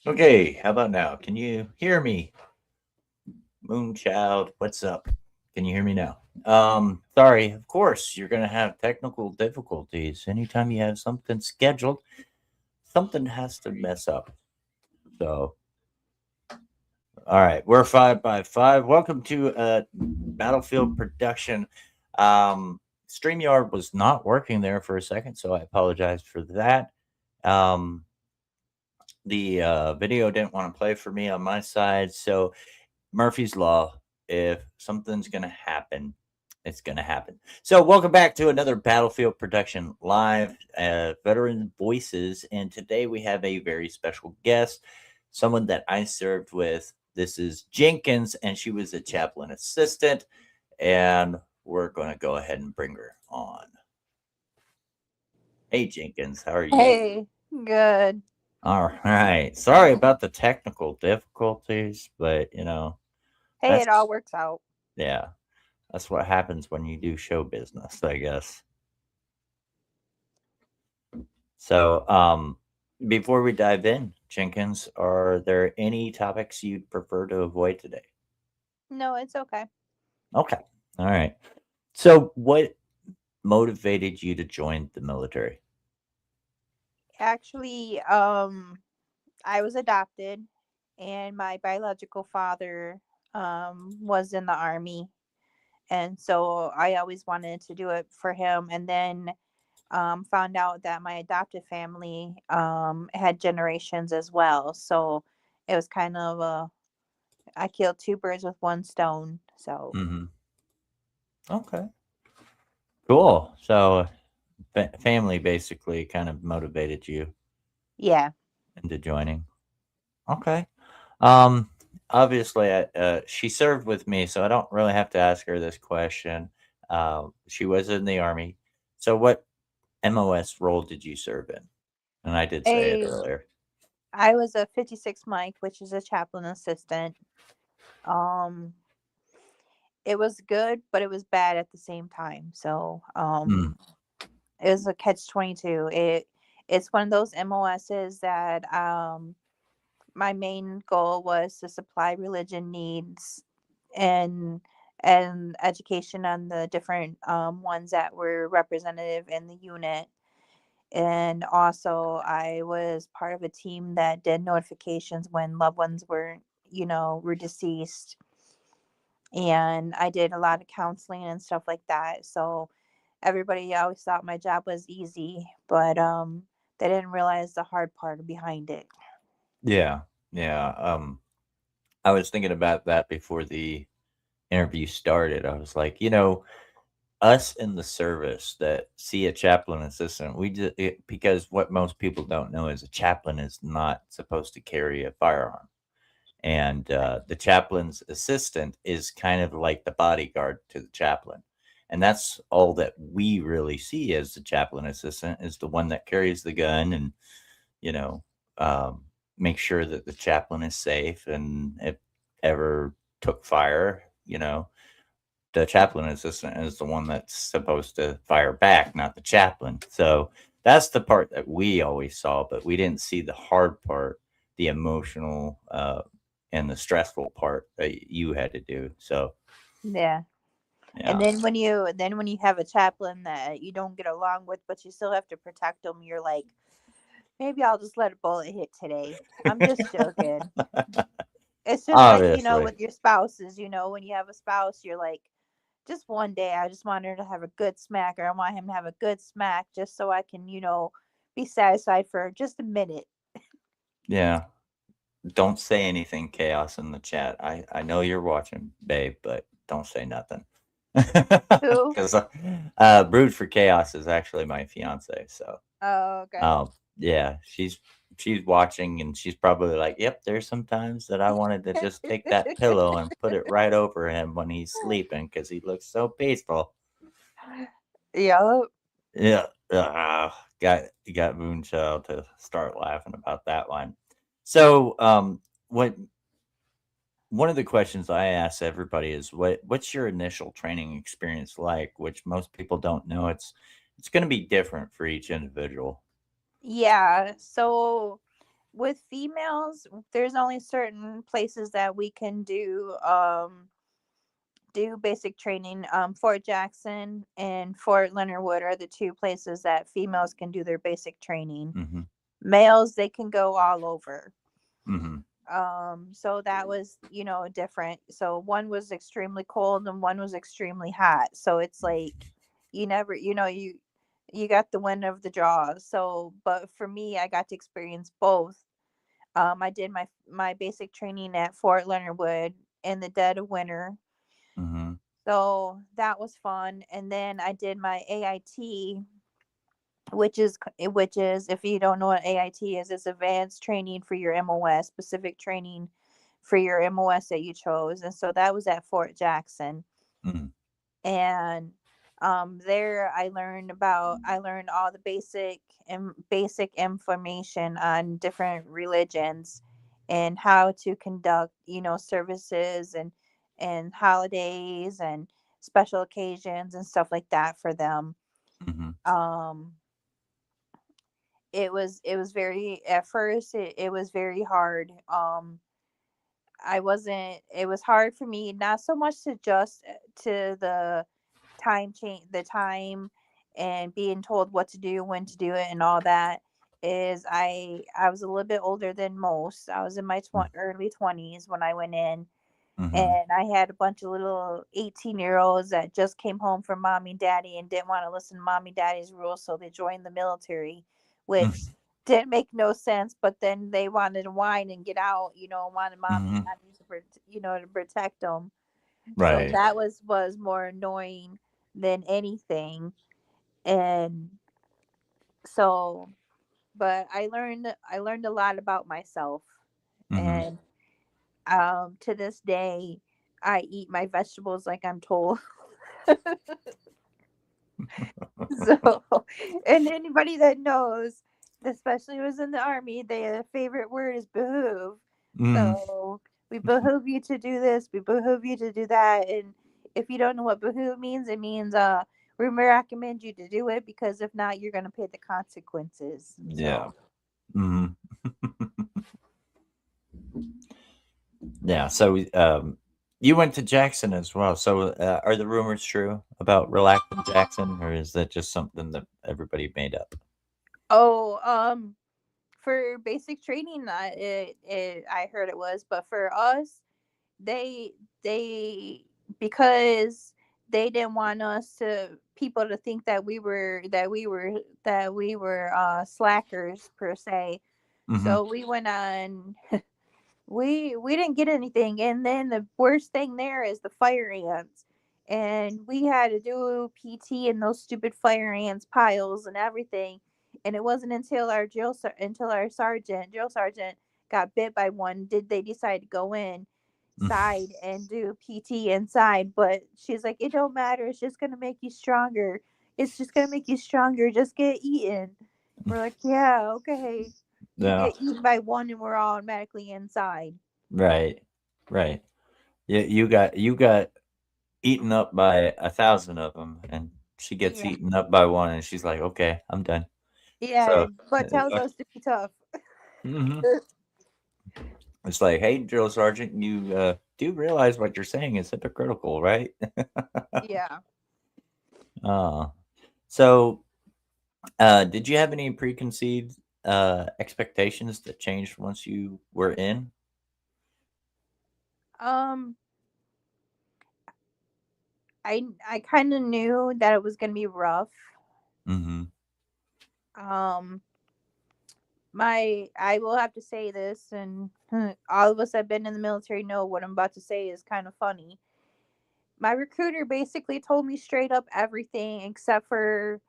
Okay, how about now? Can you hear me? Moonchild, what's up? Can you hear me now? Sorry, of course, you're gonna have technical difficulties. Anytime you have something scheduled, something has to mess up. So, all right, we're 5 by 5. Welcome to Battlefield production. StreamYard was not working there for a second, so I apologize for that. Um, the video didn't want to play for me on my side, so Murphy's Law. If something's going to happen, it's going to happen. So, welcome back to another Battlefield production live, veteran voices. And today we have a very special guest, someone that I served with. This is Jenkins, and she was a chaplain assistant. And we're going to go ahead and bring her on. Hey, Jenkins, how are you? Hey, good. All right. Sorry about the technical difficulties, but Hey, it all that's, works out. yeah. That's what happens when you do show business, I guess. So, before we dive in, Jenkins, are there any topics you'd prefer to avoid today? No, it's okay. Okay. All right. So, what motivated you to join the military? Actually, I was adopted, and my biological father was in the army, and so I always wanted to do it for him. And then found out that my adopted family had generations as well. So it was kind of I killed two birds with one stone. So Mm-hmm. Okay. Cool. So, family basically kind of motivated you yeah. into joining. Okay. Um, Obviously, she served with me, so I don't really have to ask her this question. She was in the army. So, what MOS role did you serve in? And I did say it A earlier. I was a 56 Mike, which is a chaplain assistant. Um, it was good, but it was bad at the same time. So, Mm, it was a catch 22. It's one of those MOSs that my main goal was to supply religion needs and education on the different ones that were representative in the unit. And also, I was part of a team that did notifications when loved ones were deceased. And I did a lot of counseling and stuff like that. So everybody always thought my job was easy, but they didn't realize the hard part behind it. yeah, yeah. I was thinking about that before the interview started. I was like, us in the service that see a chaplain assistant, because what most people don't know is a chaplain is not supposed to carry a firearm. And the chaplain's assistant is kind of like the bodyguard to the chaplain, and that's all that we really see as the chaplain assistant is the one that carries the gun and you know um, make sure that the chaplain is safe, and if ever took fire, the chaplain assistant is the one that's supposed to fire back, not the chaplain. So that's the part that we always saw, but we didn't see the hard part, the emotional and the stressful part that you had to do. So Yeah. And yeah, then when you have a chaplain that you don't get along with, but you still have to protect them, you're like, maybe I'll just let a bullet hit today. I'm just joking. It's just like, obviously, with your spouses, when you have a spouse, you're like, just one day, I just want her to have a good smack, or I want him to have a good smack just so I can, be satisfied for just a minute. yeah. Don't say anything, chaos in the chat. I know you're watching, babe, but don't say nothing. Who? Because Brood for Chaos is actually my fiance. So Oh, okay. um, yeah, she's watching, and she's probably like, "Yep, there's some times that I wanted to just take that pillow and put it right over him when he's sleeping because he looks so peaceful." Yup. Yeah, got Moonchild to start laughing about that one. So, what one of the questions I ask everybody is what's your initial training experience like, which most people don't know. It's going to be different for each individual. Yeah. So with females, there's only certain places that we can do basic training. Fort Jackson and Fort Leonard Wood are the two places that females can do their basic training. Mm-hmm. Males, they can go all over. Mm-hmm. So that was, different. So one was extremely cold and one was extremely hot. So it's like you never, you got the wind of the draws. So, but for me, I got to experience both. I did my basic training at Fort Leonard Wood in the dead of winter. Mm-hmm. So that was fun. And then I did my AIT, which is, if you don't know what AIT is, it's advanced training for your MOS, specific training for your MOS that you chose. And so that was at Fort Jackson. Mm-hmm. And there I learned all the basic information on different religions and how to conduct, services and holidays and special occasions and stuff like that for them. Mm-hmm. um it was very, at first it was very hard. I wasn't It was hard for me, not so much to adjust to the time and being told what to do, when to do it, and all that. Is I was a little bit older than most. I was in my early 20s when I went in, Mm-hmm. and I had a bunch of little 18-year-olds that just came home from mommy and daddy and didn't want to listen to mommy and daddy's rules, so they joined the military, which didn't make no sense. But then they wanted to whine and get out, wanted mommy and Mm-hmm. daddy to protect them. So Right. that was more annoying than anything. And so, but I learned a lot about myself. Mm-hmm. And to this day, I eat my vegetables like I'm told. So, and anybody that knows, especially who's in the army, their favorite word is behoove. Mm-hmm. So we behoove you to do this, we behoove you to do that. And if you don't know what behoove means, it means we recommend you to do it, because if not, you're gonna pay the consequences. Yeah. So Mm-hmm. Yeah. So, you went to Jackson as well. So, are the rumors true about relaxing Jackson, or is that just something that everybody made up? oh, for basic training, I heard it was, but for us, they they because they didn't want us to people to think that we were slackers per se. Mm-hmm. So we went on. We didn't get anything, and then the worst thing there is the fire ants, and we had to do PT in those stupid fire ants piles and everything. And it wasn't until our drill sergeant got bit by one did they decide to go inside and do PT inside. But she's like, it don't matter, it's just gonna make you stronger, it's just gonna make you stronger, just get eaten. We're like, yeah, okay. You Yeah. get eaten by one and we're automatically inside. Right. Right. Yeah. You got eaten up by 1,000 of them, and she gets Yeah. eaten up by one, and she's like, "Okay, I'm done." Yeah, So, but tells us to be tough. mhm. It's like, "Hey, drill sergeant, you do realize what you're saying is hypocritical, right?" Yeah. uh, so, did you have any preconceived expectations that changed once you were in? Um, I kind of knew that it was gonna be rough. Mm-hmm. Um, I will have to say this, and all of us that have been in the military know what I'm about to say is kind of funny. My recruiter basically told me straight up everything except for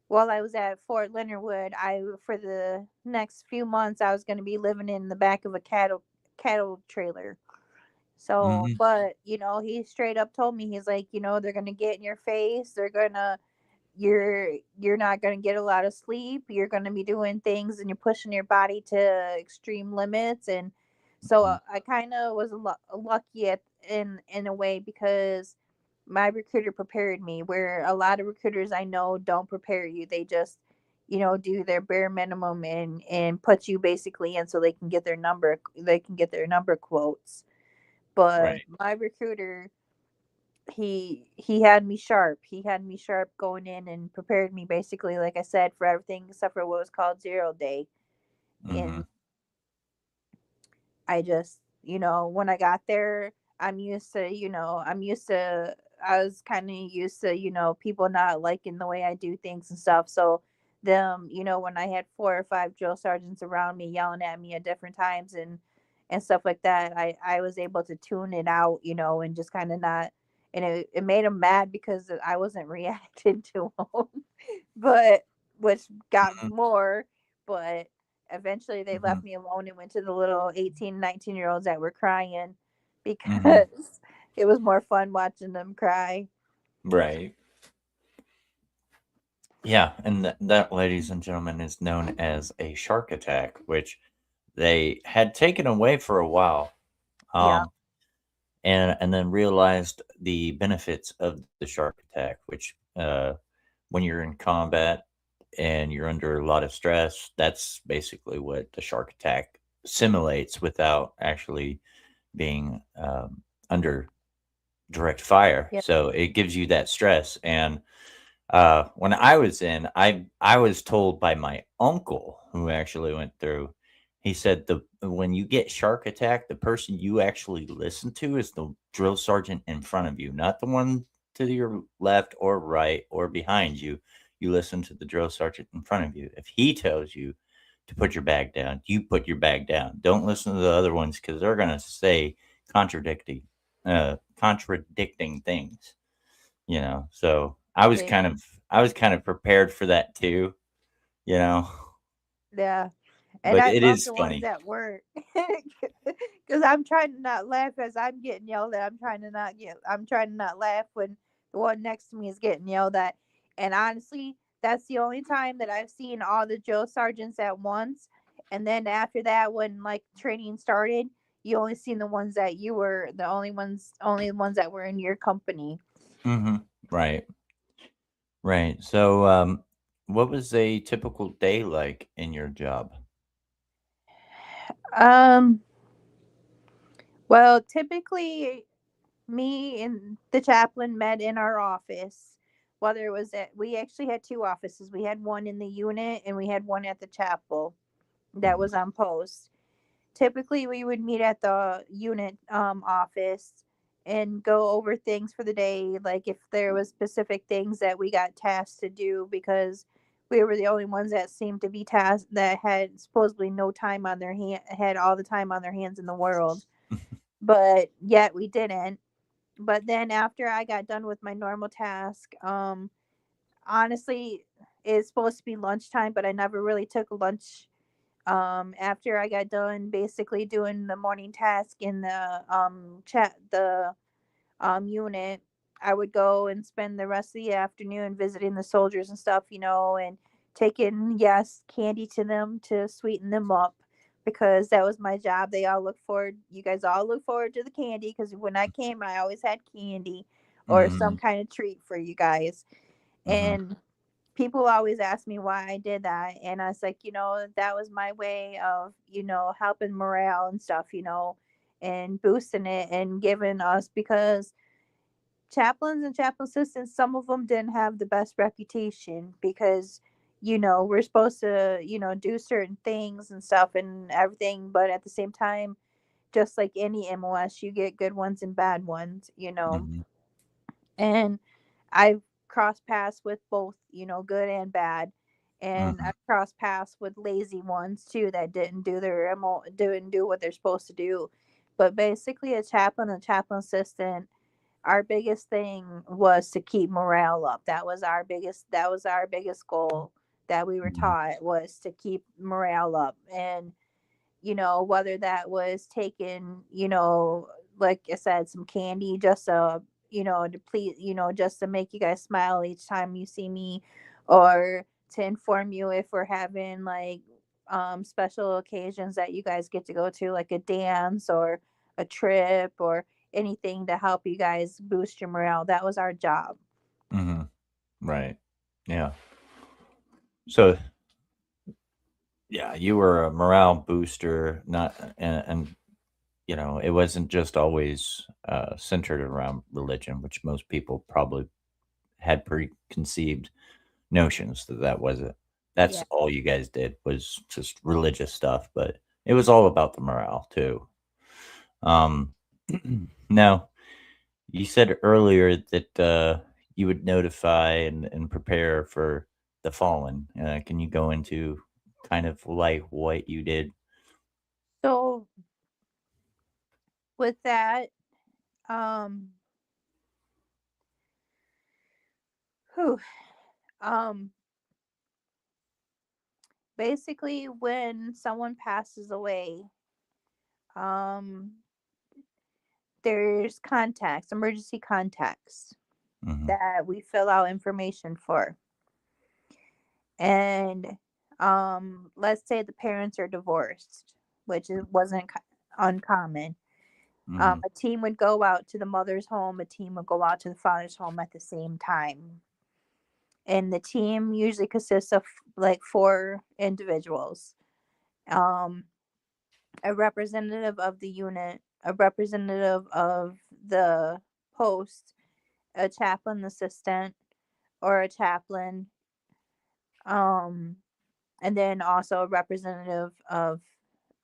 while I was at Fort Leonard Wood, I for the next few months I was going to be living in the back of a cattle trailer. So, Mm-hmm. but he straight up told me, he's like, they're going to get in your face. You're not going to get a lot of sleep. You're going to be doing things and you're pushing your body to extreme limits. And so I kind of was lucky in a way, because my recruiter prepared me, where a lot of recruiters I know don't prepare you. They just do their bare minimum and put you basically in so they can get their number quotes. But Right. my recruiter, he had me sharp. He had me sharp going in and prepared me basically, like I said, for everything except for what was called 0 day. Mm-hmm. And I just, when I got there, I was kind of used to, people not liking the way I do things and stuff. So, when I had 4 or 5 drill sergeants around me yelling at me at different times and stuff like that, I was able to tune it out, and just kind of not, and it made them mad because I wasn't reacting to them, but which got Mm-hmm. more, but eventually they Mm-hmm. left me alone and went to the little 18, 19 year olds that were crying Mm-hmm. because it was more fun watching them cry. Right. Yeah, and that, ladies and gentlemen, is known as a shark attack, which they had taken away for a while, Yeah. um, and then realized the benefits of the shark attack, which when you're in combat and you're under a lot of stress, that's basically what the shark attack simulates without actually being under direct fire. Yeah. So it gives you that stress. And when I was in, I was told by my uncle who actually went through. He said the when you get shark attack, the person you actually listen to is the drill sergeant in front of you, not the one to your left or right or behind you. You listen to the drill sergeant in front of you. If he tells you to put your bag down, you put your bag down. Don't listen to the other ones because they're gonna say contradicting, contradicting things. So I was kind of prepared for that too, you know, Yeah. And but I it love is the ones funny. that weren't. Because I'm trying to not laugh as I'm getting yelled at. I'm trying to not laugh when the one next to me is getting yelled at. And honestly, that's the only time that I've seen all the drill sergeants at once. And then after that, when like training started, you only seen the ones that you were the only ones that were in your company. Hmm. Right, right. So, what was a typical day like in your job? Um, well, typically me and the chaplain met in our office. Whether it was we actually had two offices. We had one in the unit and we had one at the chapel that Hmm. was on post. Typically, we would meet at the unit office and go over things for the day, like if there was specific things that we got tasked to do, because we were the only ones that seemed to be tasked that had supposedly no time on their hand, had all the time on their hands in the world, but yet we didn't. But then after I got done with my normal task, honestly, it's supposed to be lunchtime, but I never really took lunch. After I got done basically doing the morning task in the unit, I would go and spend the rest of the afternoon visiting the soldiers and stuff, and taking, yes, candy to them to sweeten them up, because that was my job. You guys all look forward to the candy, because when I came, I always had candy or some Hmm. kind of treat for you guys. Hmm. And people always ask me why I did that. And I was like, that was my way of, helping morale and stuff, and boosting it and giving us, because chaplains and chaplain assistants, some of them didn't have the best reputation, because we're supposed to do certain things and stuff and everything, but at the same time, just like any MOS, you get good ones and bad ones, Hmm. and I've crossed paths with both, good and bad. And Hmm. I've crossed paths with lazy ones too that didn't do what they're supposed to do. But basically, a chaplain and chaplain assistant, our biggest thing was to keep morale up. That was our biggest goal that we were Hmm. taught, was to keep morale up. And whether that was taking, like I said, some candy just to please, just to make you guys smile each time you see me, or to inform you if we're having like special occasions that you guys get to go to, like a dance or a trip or anything to help you guys boost your morale. That was our job. Hmm. Right. Yeah. So. Yeah, you were a morale booster, not and it wasn't just always centered around religion, which most people probably had preconceived notions that that was it. That's Yeah. all you guys did was just religious stuff, but it was all about the morale too. Um, now you said earlier that you would notify and prepare for the fallen. Can you go into kind of like what you did? So with that, um, whew, um, basically when someone passes away, um, there's contacts, emergency contacts Hmm. that we fill out information for. And let's say the parents are divorced, which wasn't uncommon. Hmm. A team would go out to the mother's home, a team would go out to the father's home at the same time. And the team usually consists of like four individuals. Um, a representative of the unit, a representative of the post, a chaplain assistant or a chaplain, um, and then also a representative of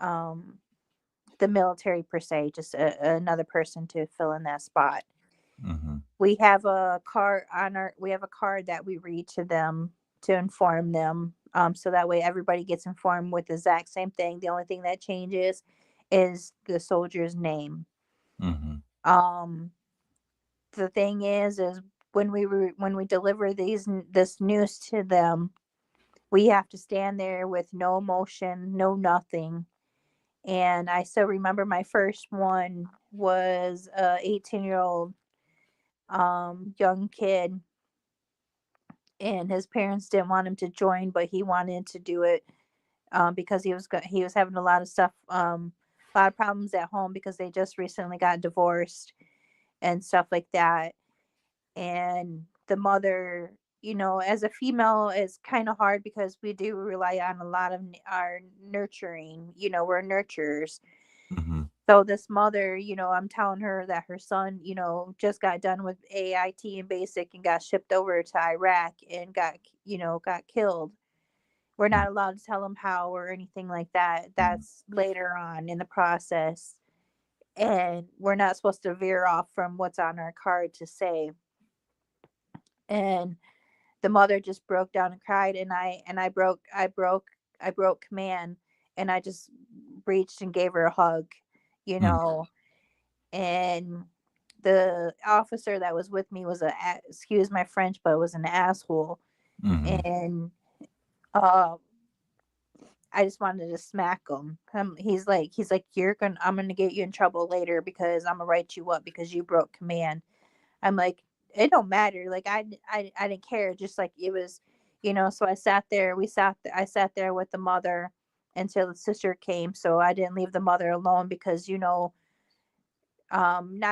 um, the military per se, just another person to fill in that spot. Hmm. We have a card on our. We have a card that we read to them to inform them, so that way everybody gets informed with the exact same thing. The only thing that changes is the soldier's name. Hmm. Um, the thing is when we deliver this news to them, we have to stand there with no emotion, no nothing. And I still remember my first one was a 18-year-old young kid, and his parents didn't want him to join, but he wanted to do it because he was having a lot of stuff, a lot of problems at home because they just recently got divorced and stuff like that. And the mother, as a female, is kind of hard because we do rely on a lot of our nurturing. We're nurturers. Hmm. So this mother, I'm telling her that her son, just got done with AIT and basic and got shipped over to Iraq and got killed. We're not allowed to tell him how or anything like that. That's later on in the process. And we're not supposed to veer off from what's on our card to say. And the mother just broke down and cried, and I broke command, and I just reached and gave her a hug, you Hmm. know and the officer that was with me was excuse my French, but was an asshole. Hmm. And uh I just wanted to smack him. He's like, I'm gonna get you in trouble later because I'm gonna write you up because you broke command. I'm like, it don't matter. Like I didn't care. Just like it was, So I sat there. I sat there with the mother until the sister came. So I didn't leave the mother alone because not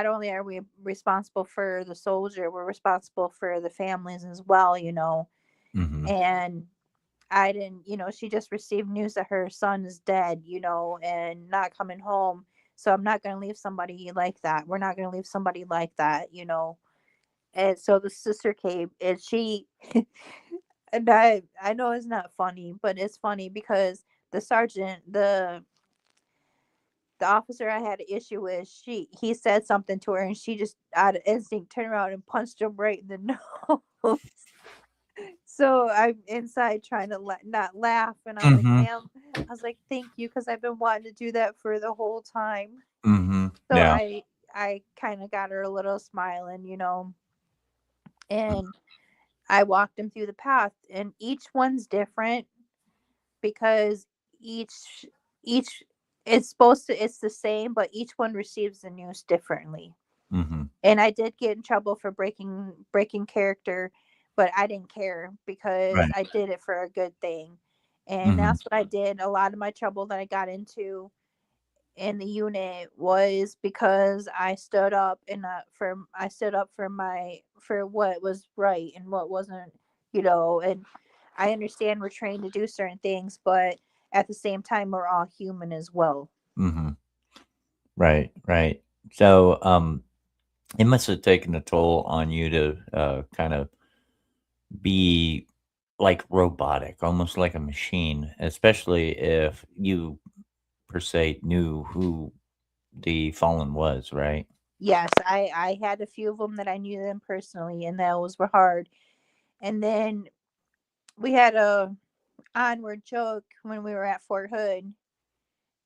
only are we responsible for the soldier, we're responsible for the families as well. Hmm. And I didn't, she just received news that her son is dead, and not coming home. So I'm not going to leave somebody like that. We're not going to leave somebody like that. And so the sister came and she, and I know it's not funny, but it's funny because the sergeant, the officer I had an issue with, he said something to her and she just out of instinct turned around and punched him right in the nose. So I'm inside trying to not laugh, and I'm like, Hmm. ma'am, I was like, thank you, because I've been wanting to do that for the whole time. Hmm. So Yeah. I kind of got her a little smiling, and I walked him through the path, and each one's different because each it's the same, but each one receives the news differently. Hmm. And I did get in trouble for breaking character, but I didn't care because Right. I did it for a good thing. And Hmm. that's what I did. A lot of my trouble that I got into in the unit was because I stood up for what was right and what wasn't. And I understand we're trained to do certain things, but at the same time we're all human as well. Mm-hmm. Right, right. So, it must have taken a toll on you to kind of be like robotic, almost like a machine, especially if you per se knew who the fallen was, right? Yes, I had a few of them that I knew them personally, and those were hard. And then we had a onward joke when we were at Fort Hood.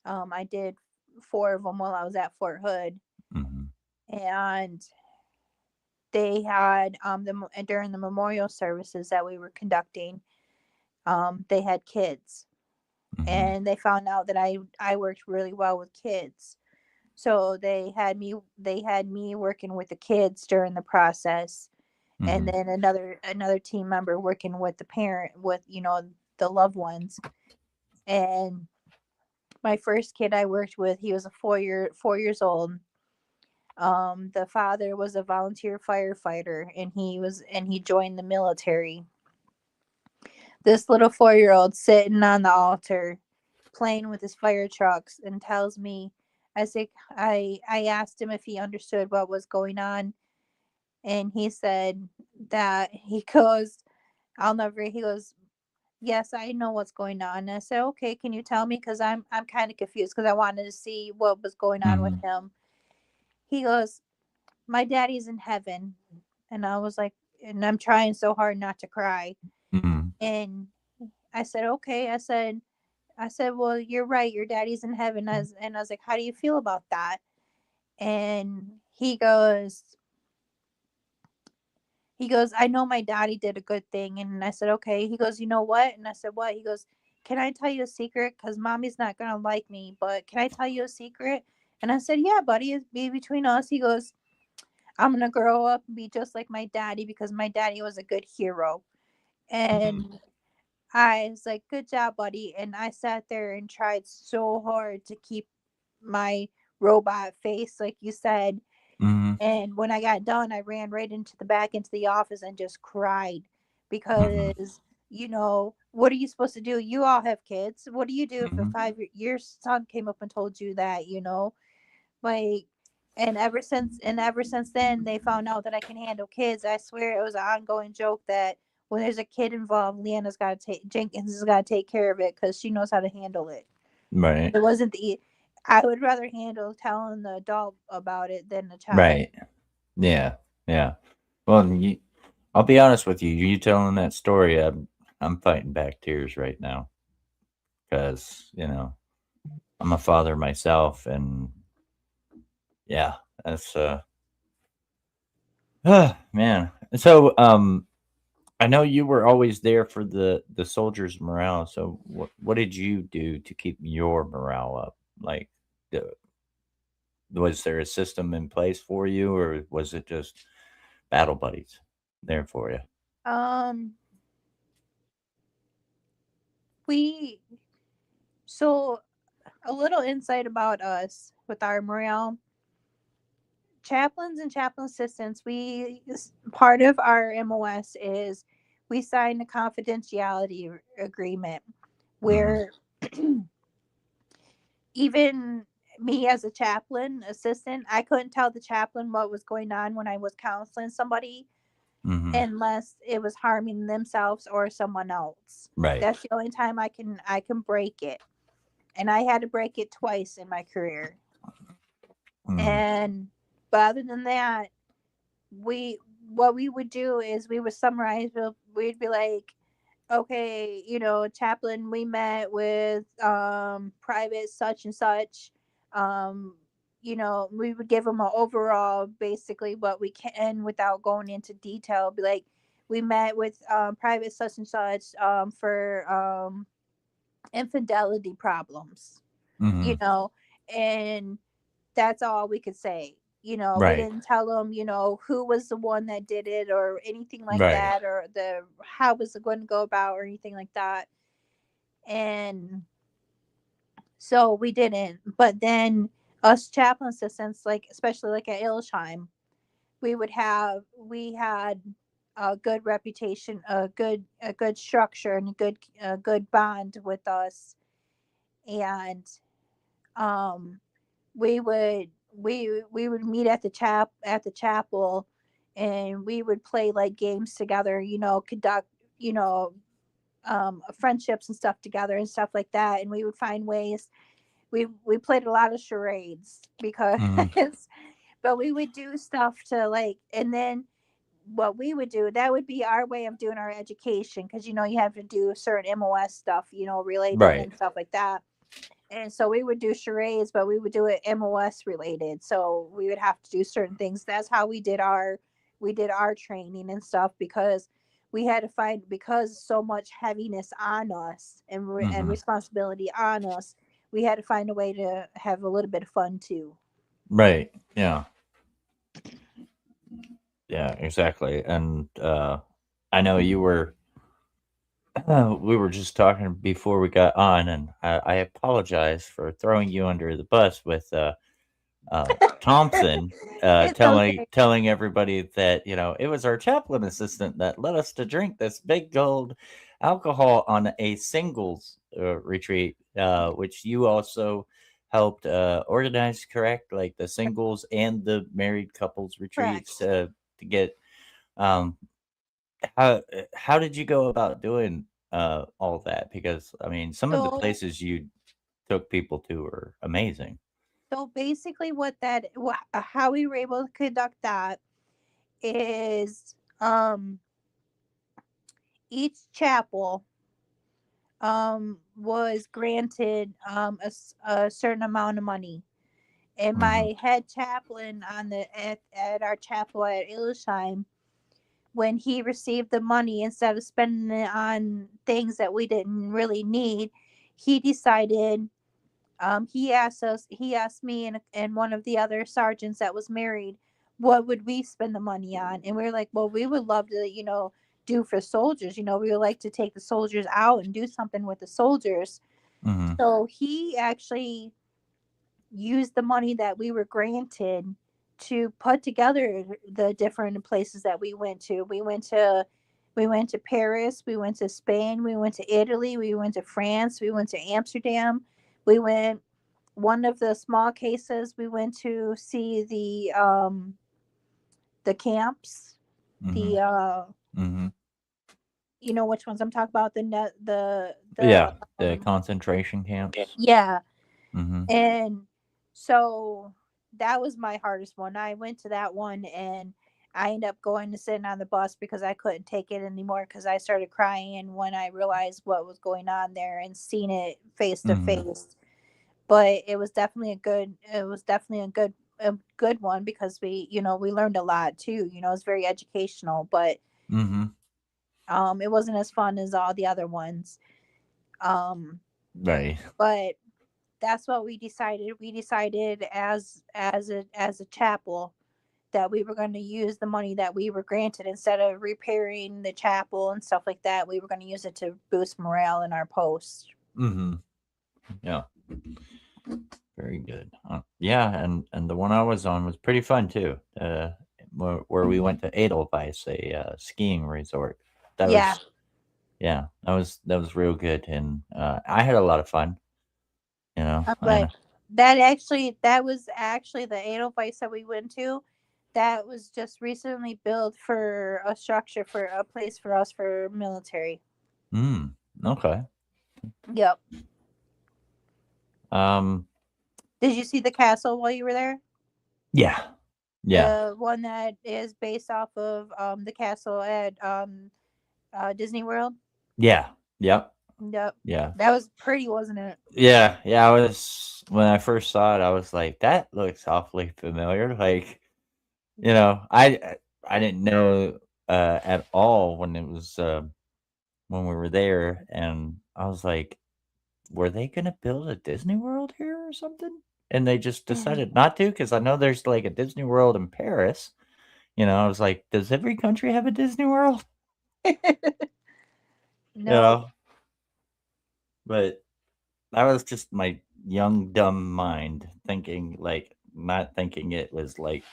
I did four of them while I was at Fort Hood, Mm-hmm. and they had during the memorial services that we were conducting, they had kids, Mm-hmm. and they found out that I worked really well with kids. So they had me working with the kids during the process, and Mm-hmm. then another team member working with the parent, with the loved ones. And my first kid I worked with, he was a 4 years old. The father was a volunteer firefighter, and he joined the military. This little 4 year old sitting on the altar playing with his fire trucks and tells me, I said, I asked him if he understood what was going on, and he said that he goes, I'll never. He goes, yes, I know what's going on. And I said, okay, can you tell me? Because I'm kind of confused because I wanted to see what was going on with Mm-hmm. him. He goes, my daddy's in heaven, and I was like, and I'm trying so hard not to cry. Mm-hmm. And I said, okay. I said, well, you're right. Your daddy's in heaven. And I was like, how do you feel about that? And he goes, I know my daddy did a good thing. And I said, okay. He goes, you know what? And I said, what? He goes, can I tell you a secret? Because mommy's not going to like me, but can I tell you a secret? And I said, yeah, buddy, it's be between us. He goes, I'm going to grow up and be just like my daddy because my daddy was a good hero. And I was like, good job, buddy. And I sat there and tried so hard to keep my robot face, like you said. Mm-hmm. And when I got done, I ran right into the back into the office and just cried Mm-hmm. because, what are you supposed to do? You all have kids. What do you do if a Mm-hmm. your son came up and told you that? Like, and ever since then, they found out that I can handle kids. I swear it was an ongoing joke that when there's a kid involved, Leanna's got to take Jenkins has got to take care of it because she knows how to handle it. Right. It wasn't the I would rather handle telling the adult about it than the child. Right. Yeah. Yeah. Well, I'll be honest with you. You telling that story, I'm fighting back tears right now because I'm a father myself, and yeah, that's man. So I know you were always there for the soldiers' morale. So what did you do to keep your morale up? Like, the, was there a system in place for you, or was it just battle buddies there for you? Um, we so a little insight about us with our morale. Chaplains and chaplain assistants, part of our MOS is we signed a confidentiality agreement Mm-hmm. where even me as a chaplain assistant, I couldn't tell the chaplain what was going on when I was counseling somebody Mm-hmm. unless it was harming themselves or someone else. Right. That's the only time I can break it. And I had to break it twice in my career. Mm-hmm. And but other than that, we what we would do is we would summarize. We'd be like, okay, chaplain, we met with private such and such. um we would give them an overall, basically what we can without going into detail. Be like, we met with private such and such for infidelity problems, Mm-hmm. you know and that's all we could say. We Right. didn't tell them, who was the one that did it or anything like Right. that, or the how was it going to go about or anything like that. And so we didn't. But then us chaplain assistants, like especially like at Ilsheim, we had a good reputation, a good structure, and a good bond with us. and um we would we would meet at the chapel, and we would play like games together, conduct, you know friendships and stuff together and stuff like that. And we would find ways. We played a lot of charades because Mhm. but we would do stuff to like, and then what we would do, that would be our way of doing our education, because you have to do certain MOS stuff, related Right. and stuff like that. And so we would do charades, but we would do it MOS related. So we would have to do certain things. That's how we did our training and stuff, because we had to find, because so much heaviness on us, and Mhm. responsibility on us, we had to find a way to have a little bit of fun too. Right. Yeah. Yeah, exactly. And I know you were we were just talking before we got on, and I apologize for throwing you under the bus with Thompson, It's okay. telling everybody that it was our chaplain assistant that led us to drink this big gold alcohol on a singles retreat, which you also helped organize, correct? Like the singles and the married couples retreats Correct. to get. Um, how did you go about doing all that? Because I mean, some of the So places you took people to were amazing. so basically, how we were able to conduct that is, each chapel was granted a certain amount of money. And Hmm. my head chaplain at our chapel at Ilsheim, when he received the money, instead of spending it on things that we didn't really need, he decided, he asked me and one of the other sergeants that was married, what would we spend the money on? And we were like, well, we would love to, do for soldiers. We would like to take the soldiers out and do something with the soldiers. Hmm. So he actually used the money that we were granted to put together the different places that we went to. We went to Paris, we went to Spain, we went to Italy, we went to France, we went to Amsterdam. We went One of the small cases, we went to see the camps. Hmm. The Hmm. You know which ones I'm talking about, the net the Yeah, the concentration camps. yeah. Mhm. And so that was my hardest one. I went to that one, and I ended up going to sitting on the bus because I couldn't take it anymore, because I started crying when I realized what was going on there and seen it face to Mhm. face. But it was definitely a good one, because we learned a lot too. It's very educational, but Mhm. it wasn't as fun as all the other ones. Um Right. but that's what we decided. We decided as a chapel that we were going to use the money that we were granted, instead of repairing the chapel and stuff like that. We were going to use it to boost morale in our post. Mhm. Yeah. Very good. Yeah, and the one I was on was pretty fun too. Where we went to Edelweiss, a skiing resort. That Yeah. was yeah, that was real good, and I had a lot of fun. But And that was actually the Edelweiss that we went to. That was just recently built for a structure, for a place for us for military. okay. Yep. Um, Did you see the castle while you were there? yeah, yeah, The one that is based off of the castle at Disney World. yeah, yep, Yep. yeah. That was pretty, wasn't it? Yeah, yeah, I was when I first saw it, I was like, "That looks awfully familiar." Like, I didn't know at all when it was when we were there, and I was like, "Were they gonna build a Disney World here or something?" And they just decided not to, because I know there's like a Disney World in Paris. I was like, "Does every country have a Disney World?" You No. know, but that was just my young dumb mind thinking, like, not thinking it was like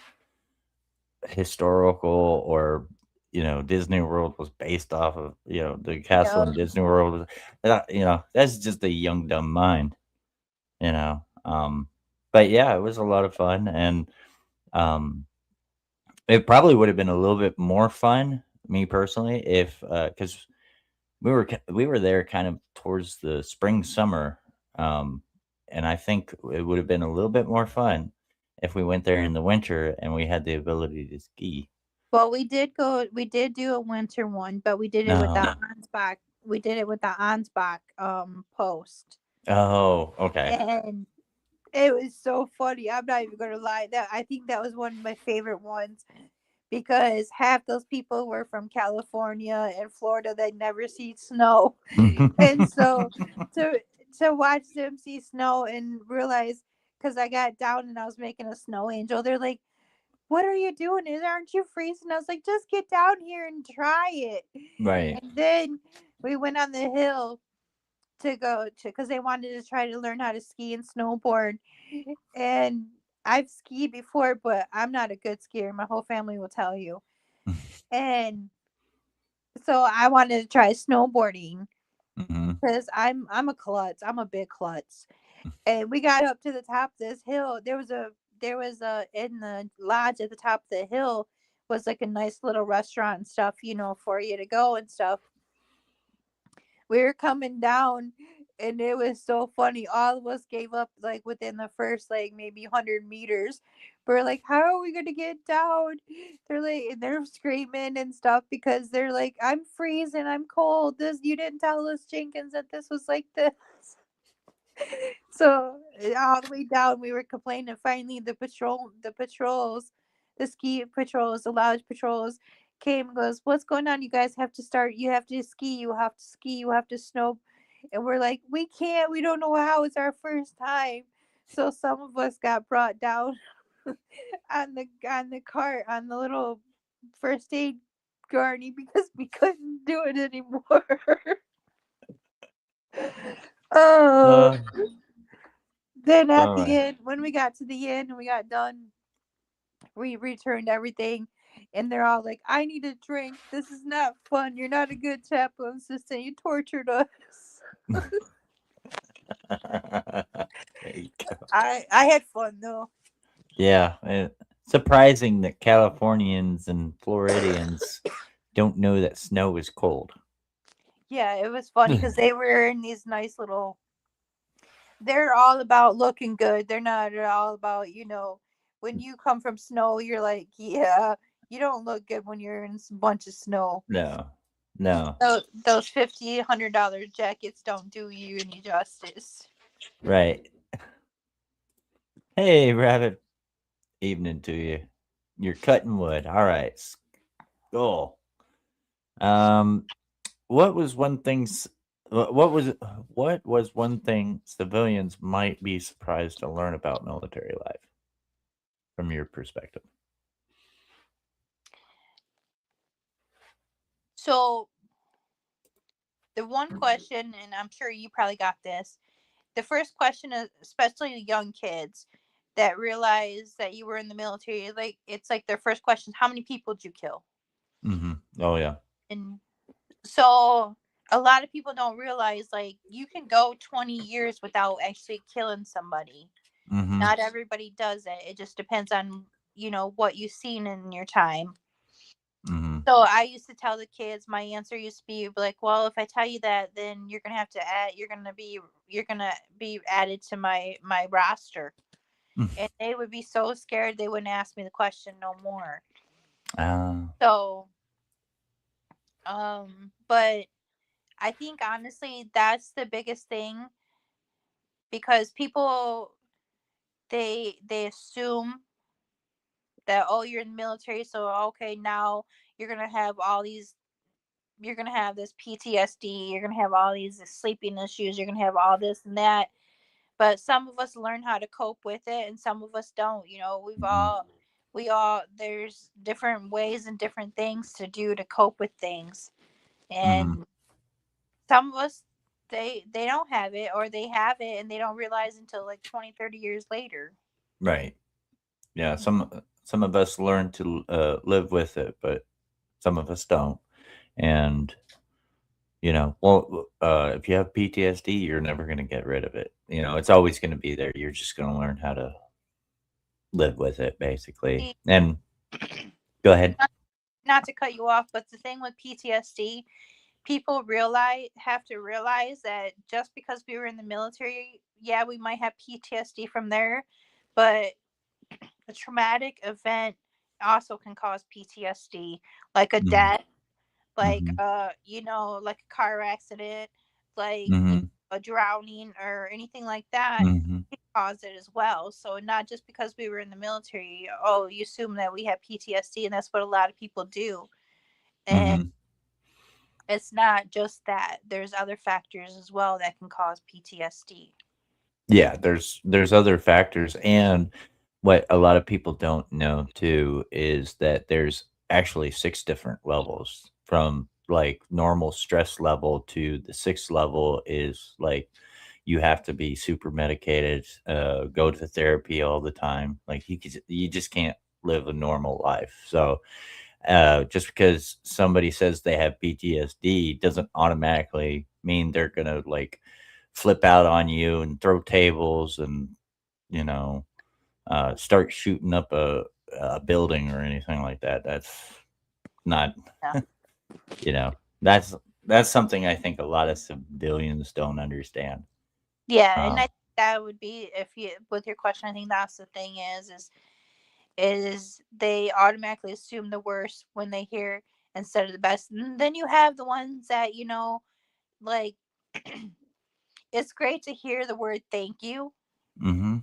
historical, or Disney World was based off of the castle Yep. in Disney World. That's just a young dumb mind. you know. But yeah, it was a lot of fun, and um, it probably would have been a little bit more fun, me personally, if because we were there kind of towards the spring summer, um, and I think it would have been a little bit more fun if we went there in the winter and we had the ability to ski. Well, we did do a winter one, but we did it with the No. Ansbach. We did it with the Ansbach post. Oh, okay. And it was so funny. I'm not even gonna lie. That I think that was one of my favorite ones because half those people were from California and Florida that never see snow. And so to to watch them see snow and realize, because I got down and I was making a snow angel, they're like, "What are you doing? Aren't you freezing?" I was like, "Just get down here and try it." Right. And then we went on the hill to go to, because they wanted to try to learn how to ski and snowboard. And I've skied before, but I'm not a good skier. My whole family will tell you. And so I wanted to try snowboarding Hmm. because I'm a klutz. I'm a big klutz. And we got up to the top of this hill. There was a in the lodge at the top of the hill was like a nice little restaurant and stuff, for you to go and stuff. We were coming down, and it was so funny. All of us gave up like within the first like maybe 100 meters. We're like, how are we gonna get down? They're like, and they're screaming and stuff because they're like, I'm freezing, I'm cold. This, you didn't tell us, Jenkins, that this was like this. So all the way down, we were complaining. Finally, the ski patrols, the lodge patrols came and goes, "What's going on? You guys have to start. You have to ski. You have to ski. You have to snow." And we're like, "We can't. We don't know how. It's our first time." So some of us got brought down on the cart, on the little first aid gurney, because we couldn't do it anymore. Oh. Uh, Then at all the right. end, when we got to the end and we got done, we returned everything. And they're all like, I need a drink. This is not fun. You're not a good chaplain assistant. You tortured us. There you go. I had fun though. Yeah, surprising that Californians and Floridians don't know that snow is cold. Yeah, it was funny because they were in these nice little. They're all about looking good. They're not at all about, when you come from snow, you're like, yeah, you don't look good when you're in a bunch of snow. No, no, Those $50, $100 jackets don't do you any justice. right. Hey, Rabbit. Evening to you. You're cutting wood. All right. Cool. Um, what was one thing? What was one thing civilians might be surprised to learn about military life from your perspective? So the one question, and I'm sure you probably got this. The first question is, especially young kids that realize that you were in the military, like it's like their first question: how many people did you kill? Mm-hmm. Oh yeah. And so a lot of people don't realize like you can go 20 years without actually killing somebody. Mm-hmm. Not everybody does it. It just depends on what you've seen in your time. Mm-hmm. So I used to tell the kids, my answer used to be like, well, if I tell you that, then you're gonna have to add, you're gonna be added to my roster. And they would be so scared they wouldn't ask me the question no more. Uh, So but I think honestly that's the biggest thing, because people, they assume that, oh, you're in the military, so okay, now you're gonna have all these, you're gonna have this PTSD, you're gonna have all these sleeping issues, you're gonna have all this and that. But some of us learn how to cope with it, and some of us don't. mhm, We all, there's different ways and different things to do to cope with things, mhm. and some of us, they don't have it, or they have it and they don't realize until like 20, 30 years later. Right. Yeah. Some of us learn to live with it, but some of us don't. And Well, if you have PTSD, you're never going to get rid of it. It's always going to be there. You're just going to learn how to live with it, basically. See, And go ahead. not, not to cut you off, but the thing with PTSD, people have to realize that just because we were in the military, yeah, we might have PTSD from there, but a traumatic event also can cause PTSD, like a Hmm. death, like Hmm. like a car accident, like Hmm. a drowning or anything like that Hmm. can cause it as well. So not just because we were in the military, oh, you assume that we have PTSD, and that's what a lot of people do. And Hmm. it's not just that. There's other factors as well that can cause PTSD. Yeah, there's other factors, and what a lot of people don't know too is that there's actually six different levels from like normal stress level to the sixth level is like you have to be super medicated, go to therapy all the time. Like you just can't live a normal life. So just because somebody says they have PTSD doesn't automatically mean they're gonna like flip out on you and throw tables and you know start shooting up a building or anything like that. That's not, Yeah. you know, that's that's something I think a lot of civilians don't understand. Yeah, and I Uh, think that would be, if you, with your question, I think that's the thing is they automatically assume the worst when they hear instead of the best. And then you have the ones that, like it's great to hear the word thank you. mm-hmm,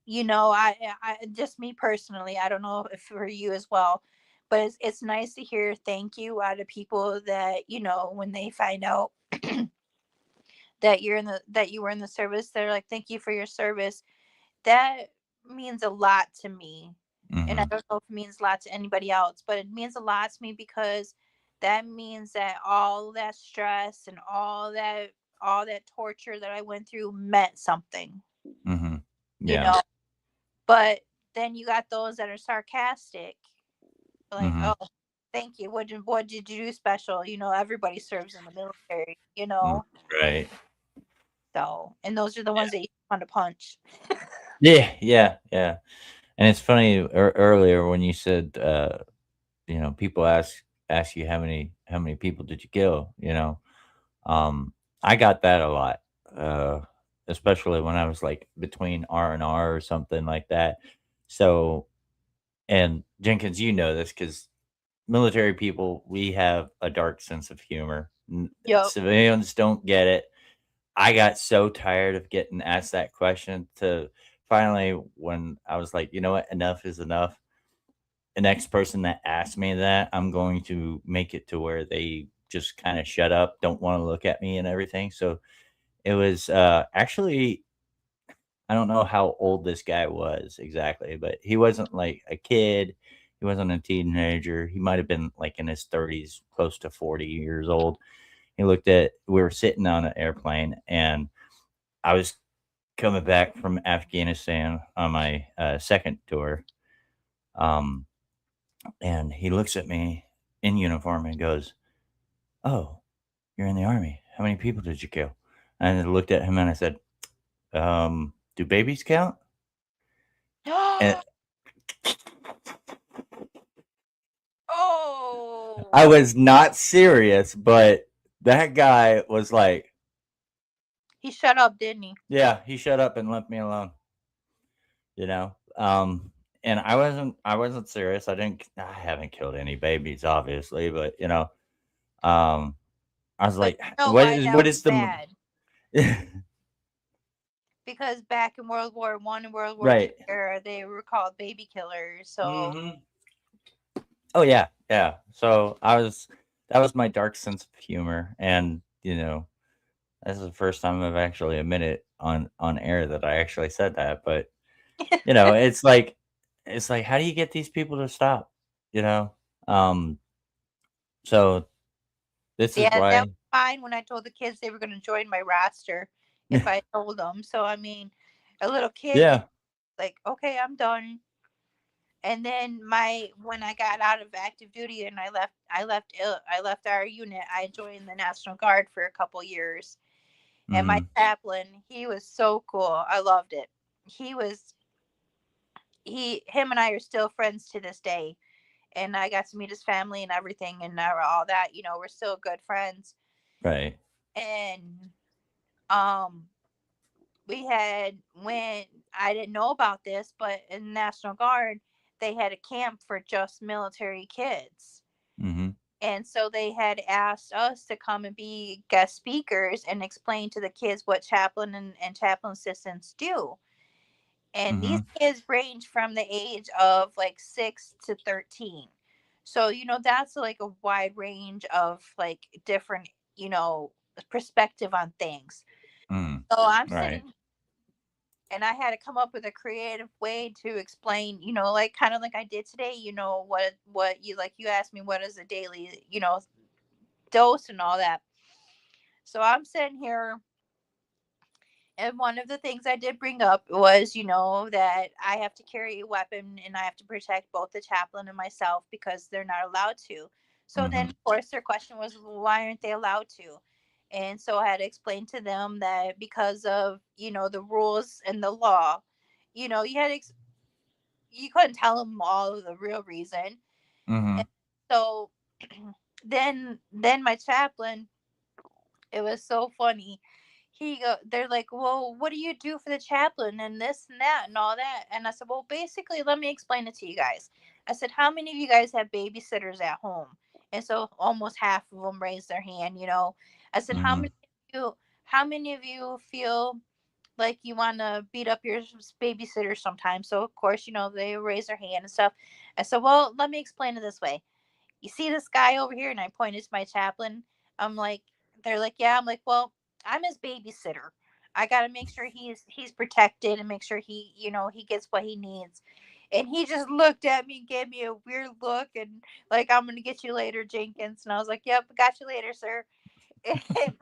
I just me personally, I don't know if for you as well, but it's nice to hear thank you out of people that, when they find out that you were in the service, they're like, thank you for your service. That means a lot to me. And I mm-hmm, don't know if it means a lot to anybody else, but it means a lot to me because that means that all that stress and all that torture that I went through meant something, mm-hmm. you Yeah. know. But then you got those that are sarcastic, like, Mm-hmm. oh, thank you. What did you do special? Everybody serves in the military. Right. So, and those are the ones that you want to punch. Yeah, yeah, yeah. And it's funny earlier when you said, people ask you how many people did you kill, Um, I got that a lot, uh, especially when I was like between R&R or something like that. So, and Jenkins, you know this because military people, we have a dark sense of humor. Yep. Civilians don't get it. I got so tired of getting asked that question to finally when I was like, you know what, enough is enough. The next person that asks me that, I'm going to make it to where they just kind of shut up, don't want to look at me and everything. So it was actually, I don't know how old this guy was exactly, but he wasn't like a kid. He wasn't a teenager. He might have been like in his 30s, close to 40 years old. We were sitting on an airplane and I was coming back from Afghanistan on my second tour. Um, and he looks at me in uniform and goes, "Oh, you're in the army. How many people did you kill?" And I looked at him and I said, "Do babies count?" And I Oh, was not serious, but that guy was like, he shut up, didn't he? "Yeah." He shut up and left me alone. You know, and I wasn't serious. I haven't killed any babies, obviously, but I was But like, you know "What why is that what was is the?" bad? Because back in World War I and World War II Right. era, they were called baby killers. So Hmm. Oh yeah, yeah. So that was my dark sense of humor, and this is the first time I've actually admitted on air that I actually said that. But it's like how do you get these people to stop? You know. Um. So this is yeah, that was why. fine when I told the kids they were going to join my roster if I told them. So I mean, a little kid, Yeah. like, okay, I'm done. And then my when I got out of active duty and I left our unit, I joined the National Guard for a couple years. And my Mhm. chaplain, he was so cool. I loved it. He was he him and I are still friends to this day. And I got to meet his family and everything and all that. We're still good friends. Right. And um we had when I didn't know about this, but in the National Guard, they had a camp for just military kids. Mhm. And so they had asked us to come and be guest speakers and explain to the kids what chaplain and chaplain assistants do. And these Mhm. kids range from the age of like 6 to 13. So, that's like a wide range of like different, perspective on things. Mm. So I'm Right. sitting and I had to come up with a creative way to explain, like kind of like I did today, what you asked me what is a daily, dose and all that. So I'm sitting here, and one of the things I did bring up was, that I have to carry a weapon and I have to protect both the chaplain and myself because they're not allowed to. So then, Mhm. of course, their question was, well, why aren't they allowed to? And so I had to explain to them that because of, the rules and the law, you had to you couldn't tell them all of the real reason. And Mhm. so then my chaplain, it was so funny. They're like, well, what do you do for the chaplain and this and that and all that? And I said, well, basically, let me explain it to you guys. I said, how many of you guys have babysitters at home? And so almost half of them raised their hand. I said, Mhm. how many of you feel like you want to beat up your babysitter sometimes? So of course, they raise their hand and stuff. I said, well, let me explain it this way. You see this guy over here? And I pointed to my chaplain. I'm like, they're like, yeah. I'm like, well, I'm his babysitter. I got to make sure he's protected and make sure he gets what he needs. And he just looked at me and gave me a weird look and like, I'm going to get you later, Jenkins. And I was like, yep, got you later, sir. And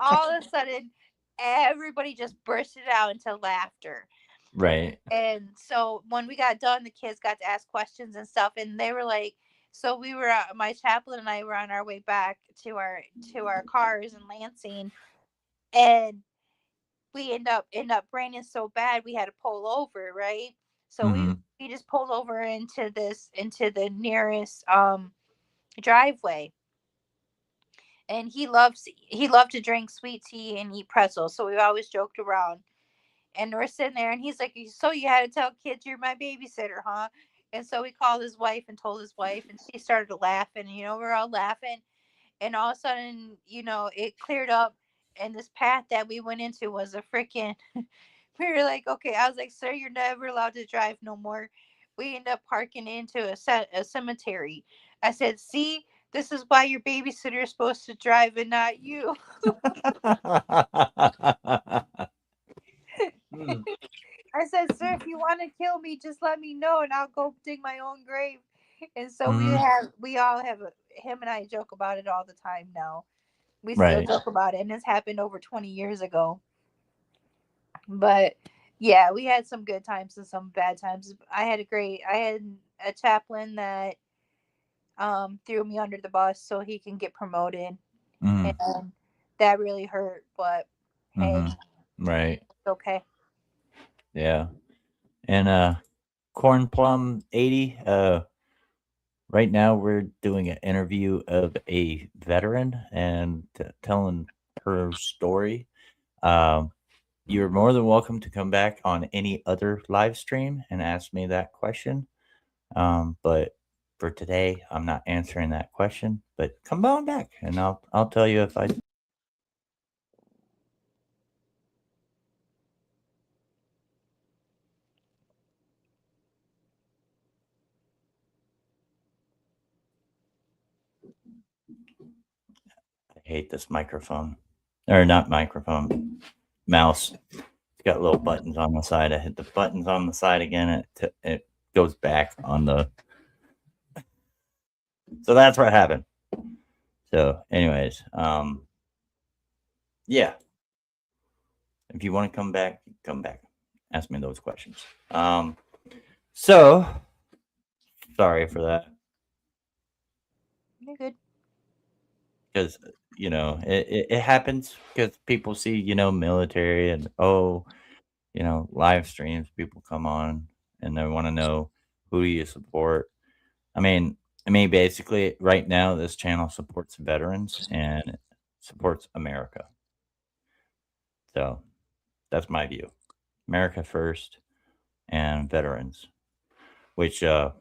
all of a sudden, everybody just bursted out into laughter. Right. And so when we got done, the kids got to ask questions and stuff, and they were like, so we were my chaplain and I were on our way back to our cars in Lansing, and we end up raining so bad we had to pull over, right? So we Mhm. we just pulled over into the nearest driveway, and he loved to drink sweet tea and eat pretzels, so we always joked around. And we're sitting there, and he's like, so you had to tell kids you're my babysitter, huh? And so we called his wife and told his wife, and she started laughing. We're all laughing. And all of a sudden, it cleared up. And this path that we went into was a freaking, we were like, okay, I was like, sir, you're never allowed to drive no more. We end up parking into a cemetery. I said, see, this is why your babysitter is supposed to drive and not you. Mm. I said, sir, if you want to kill me, just let me know and I'll go dig my own grave. And so Mhm. we all have, him and I joke about it all the time now. We still Right. joke about it. And this happened over 20 years ago. But yeah, we had some good times and some bad times. I had a chaplain that threw me under the bus so he can get promoted. Mhm. And that really hurt. But hey, Mhm. Right. it's okay. Yeah. And Corn Plum 80, right now we're doing an interview of a veteran and telling her story. Um you're more than welcome to come back on any other live stream and ask me that question. But for today, I'm not answering that question. But come on back, and I'll tell you if I hate this microphone or not microphone mouse. It's got little buttons on the side. I hit the buttons on the side again. It goes back on the. So that's what happened. So, anyways, yeah. If you want to come back, come back. Ask me those questions. So Sorry for that, You're good. because it happens because people see military and live streams. People come on and they want to know who do you support. I mean, basically, right now this channel supports veterans and it supports America. So that's my view. America first and veterans. Which I'm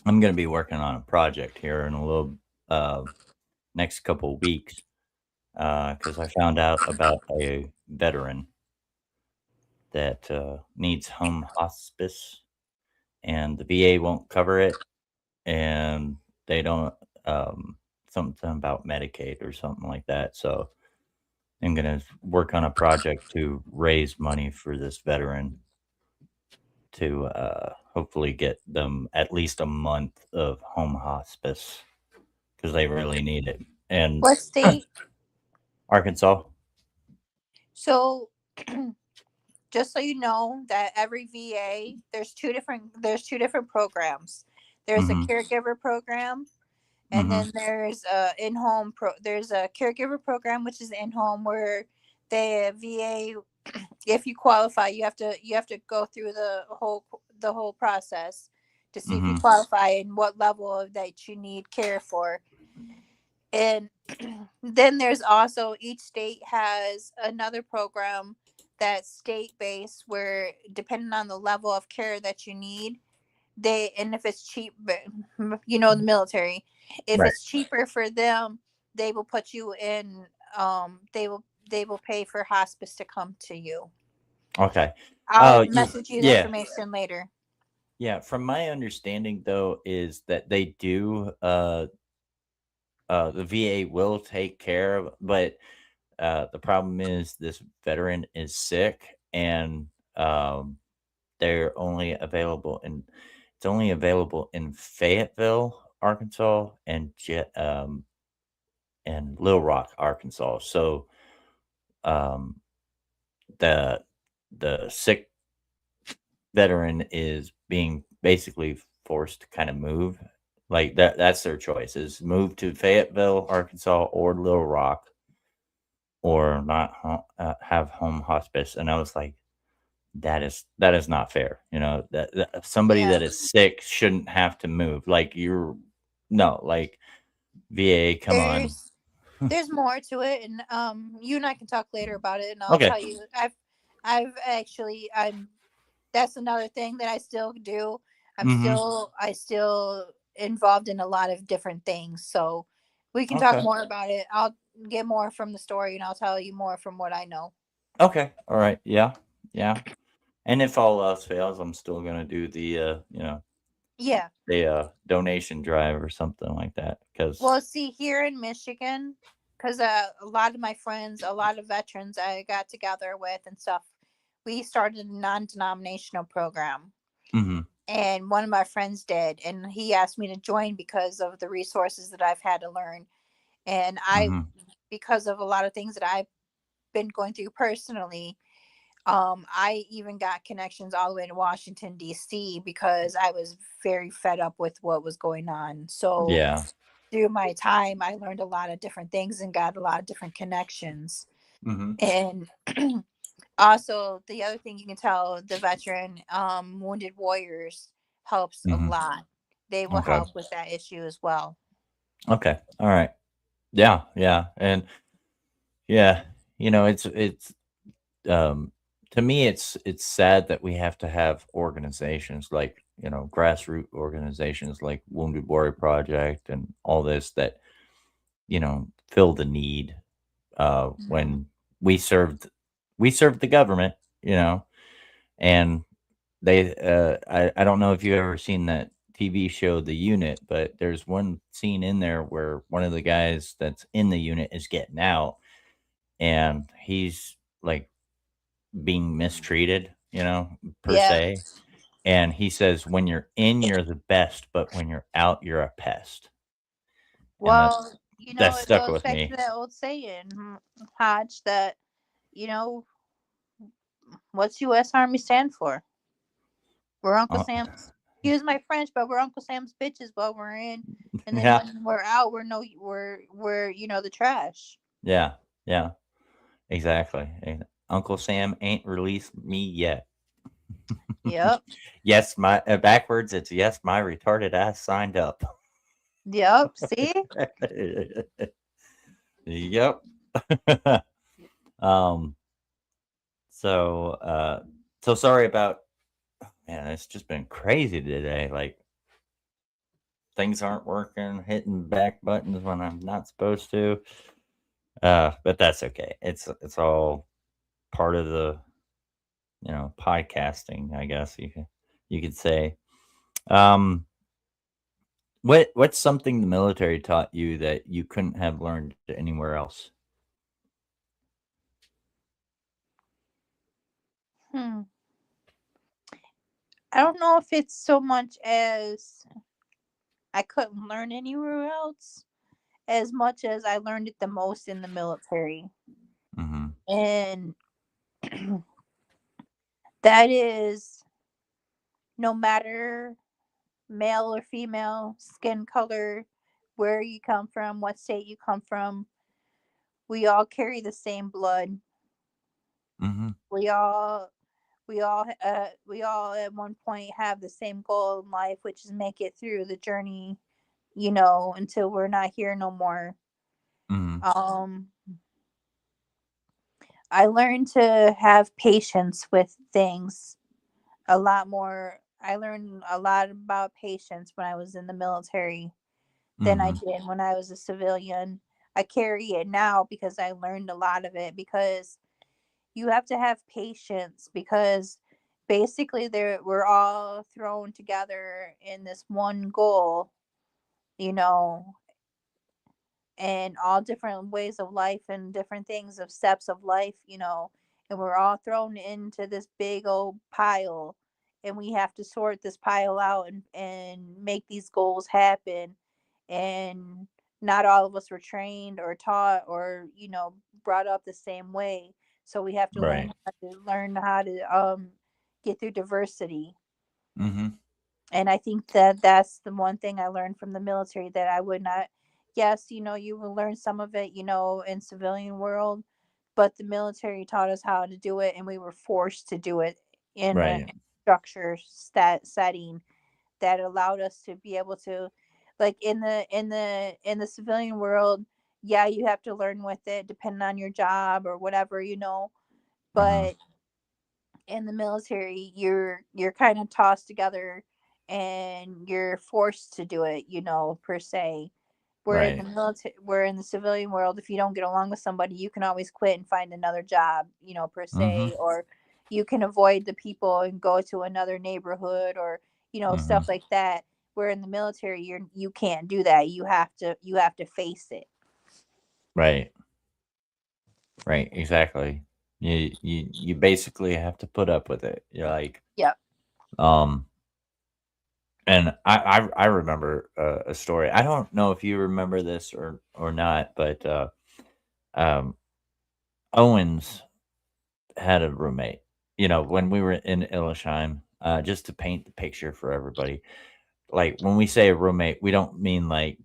going to be working on a project here in a little uh, next couple of weeks because I found out about a veteran that needs home hospice, and the VA won't cover it, and they don't um, something about Medicaid or something like that. So I'm going to work on a project to raise money for this veteran to hopefully get them at least a month of home hospice because they really need it. And What state? Arkansas. So, just so you know, that every VA there's two different programs. There's a Mm-hmm. caregiver program, and Mm-hmm. then there's a caregiver program, which is in home, where the VA, if you qualify, you have to go through the whole process to see if you Mm-hmm. qualify and what level of that you need care for. And then there's also, each state has another program that's state based, where depending on the level of care that you need, and if it's cheap, the military, if Right. it's cheaper for them, they will put you in, they will pay for hospice to come to you. Okay. I'll Yeah. message you the Yeah. information later. Yeah. From my understanding, though, is that they do. The VA will take care of, but the problem is this veteran is sick, and um, they're only available in. It's only available in Fayetteville, Arkansas, and Little Rock, Arkansas. So um, the sick veteran is being basically forced to kind of move. Like that's their choice: is move to Fayetteville, Arkansas, or Little Rock, or not have home hospice. And I was like, that is not fair. That somebody Yeah, that is sick shouldn't have to move. Like you're no, like VA, come on. there's there's more to it, and you and I can talk later about it, and I'll Okay. tell you. I've actually I'm That's another thing that I still do. Mm-hmm. I still involved in a lot of different things. So we can talk Okay. more about it. I'll get more from the story, and I'll tell you more from what I know. Okay. All right. Yeah. Yeah. And if all else fails, I'm still gonna do Yeah. the donation drive or something like that. Because Well, see, here in Michigan, because a lot of my friends, a lot of veterans I got together with and stuff, we started a non-denominational program. mm-hmm. And one of my friends did, and he asked me to join because of the resources that I've had to learn. And Mm-hmm. because of a lot of things that I've been going through personally, I even got connections all the way to Washington D.C. because I was very fed up with what was going on. So Yeah. through my time, I learned a lot of different things and got a lot of different connections. Mm-hmm. And also, the other thing you can tell the veteran, wounded warriors helps a Mm-hmm. lot. They will Okay. help with that issue as well. Okay. All right. Yeah. Yeah. And yeah, it's um to me it's sad that we have to have organizations like grassroots organizations like Wounded Warrior Project and all this that fill the need Mhm. when we served we served the government, you know and I don't know if you ever seen that TV show The Unit, but there's one scene in there where one of the guys that's in the unit is getting out, and he's like being mistreated, per Yeah. se. And he says, when you're in, you're the best, but when you're out, you're a pest. And Well, that it stuck goes with back to me. that old saying, Hodge, that, you know, what's U.S. Army stand for? We're Uncle Uh, Sam's. Use my French, but we're Uncle Sam's bitches while we're in, and then Yeah, when we're out, we're the trash. yeah, yeah, exactly. And Uncle Sam ain't released me yet. Yep. Yes, my backwards. It's yes, my retarded ass signed up. Yep. See? Yep. um. So, so sorry about. Man, it's just been crazy today. Like things aren't working, hitting back buttons when I'm not supposed to. But that's okay. It's all part of the podcasting, I guess you could say. Um, what's something the military taught you that you couldn't have learned anywhere else? Hmm. I don't know if it's so much as I couldn't learn anywhere else, as much as I learned it the most in the military. Mm-hmm. And that is, no matter male or female, skin color, where you come from, what state you come from, we all carry the same blood. Mm-hmm. We all we all at one point have the same goal in life, which is make it through the journey, until we're not here no more. Mm-hmm. Um I learned to have patience with things a lot more. I learned a lot about patience when I was in the military than I Mm-hmm. did when I was a civilian. I carry it now because I learned a lot of it, because you have to have patience, because basically we're all thrown together in this one goal, you know, and all different ways of life and different things of steps of life, and we're all thrown into this big old pile, and we have to sort this pile out and make these goals happen. And not all of us were trained or taught or brought up the same way, so we have to Right. learn how to get through diversity. Mm-hmm. And I think that that's the one thing I learned from the military that I would not. Yes, you will learn some of it, in civilian world, but the military taught us how to do it, and we were forced to do it in a Right. structure setting that allowed us to be able to, like, in the civilian world. Yeah, you have to learn with it depending on your job or whatever, Mm-hmm. but in the military you're kind of tossed together and you're forced to do it, per se. Where in the Right. military, where in the civilian world, if you don't get along with somebody, you can always quit and find another job, per Mm-hmm. se, or you can avoid the people and go to another neighborhood, or Mm-hmm. stuff like that. Where in the military you can't do that. You have to face it. Right. Right. Exactly. You basically have to put up with it. You're like, Yep. um, and I remember a story. I don't know if you remember this or not, but um, Owens had a roommate. You know, when we were in Illesheim, just to paint the picture for everybody. Like when we say a roommate, we don't mean like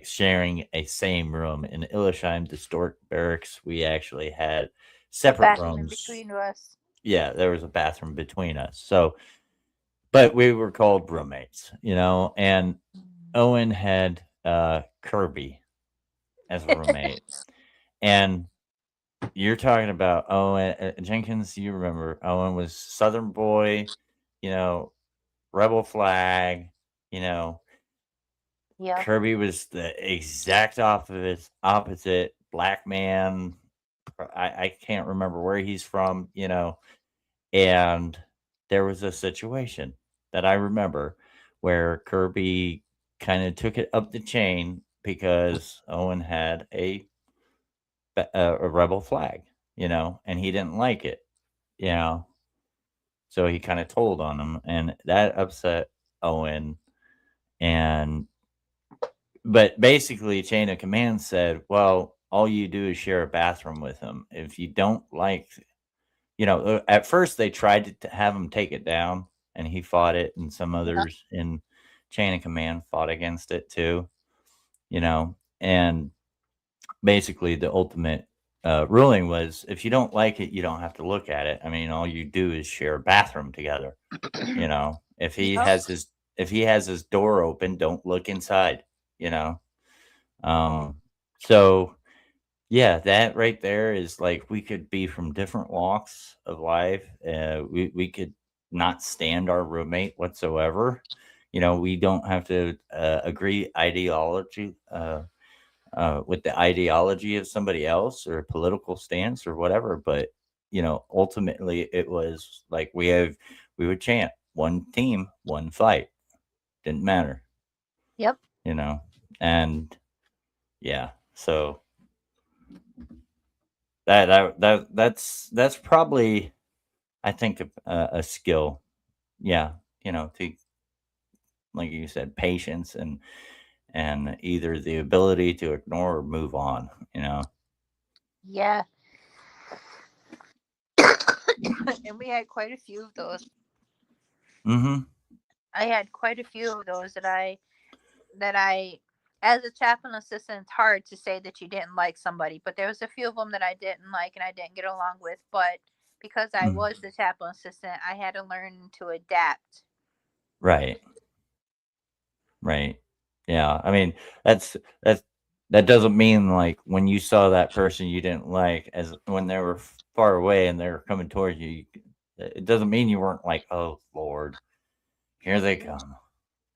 sharing a same room. In Illesheim, the Stork Barracks, we actually had A separate bathroom in rooms. between us. Yeah, there was a bathroom between us. So, but we were called roommates, and Owen had Kirby as a roommate. And you're talking about Owen Jenkins. You remember Owen was Southern boy, you know, rebel flag. You know, Yep. Kirby was the exact opposite black man. I can't remember where he's from. And there was a situation that I remember where Kirby kind of took it up the chain because Owen had a rebel flag, and he didn't like it, you know. So he kind of told on him, and that upset Owen. And but basically, chain of command said, "Well, all you do is share a bathroom with him. If you don't like, at first they tried to have him take it down." and he fought it, and some Yeah. others in chain of command fought against it too. You know, and basically the ultimate ruling was if you don't like it, you don't have to look at it. I mean, all you do is share a bathroom together. You know, Yep. if he has his door open, don't look inside. You know, so yeah, that right there is like we could be from different walks of life. We could not stand our roommate whatsoever. You know, we don't have to agree ideology with the ideology of somebody else or political stance or whatever. But you know, ultimately, it was like we would chant one team, one fight. Didn't matter, Yep. you know, and yeah. So that's probably I think a skill. Yeah, you know, to like you said, patience and either the ability to ignore or move on. You know. Yeah. And we had quite a few of those. Mm-hmm. I had quite a few of those that I as a chaplain assistant, it's hard to say that you didn't like somebody, but there was a few of them that I didn't like and I didn't get along with. But because I Mm. was the chaplain assistant, I had to learn to adapt. Right. Right. Yeah. I mean, that's that doesn't mean like when you saw that person you didn't like as when they were far away and they were coming towards you, it doesn't mean you weren't like, oh Lord, here they come.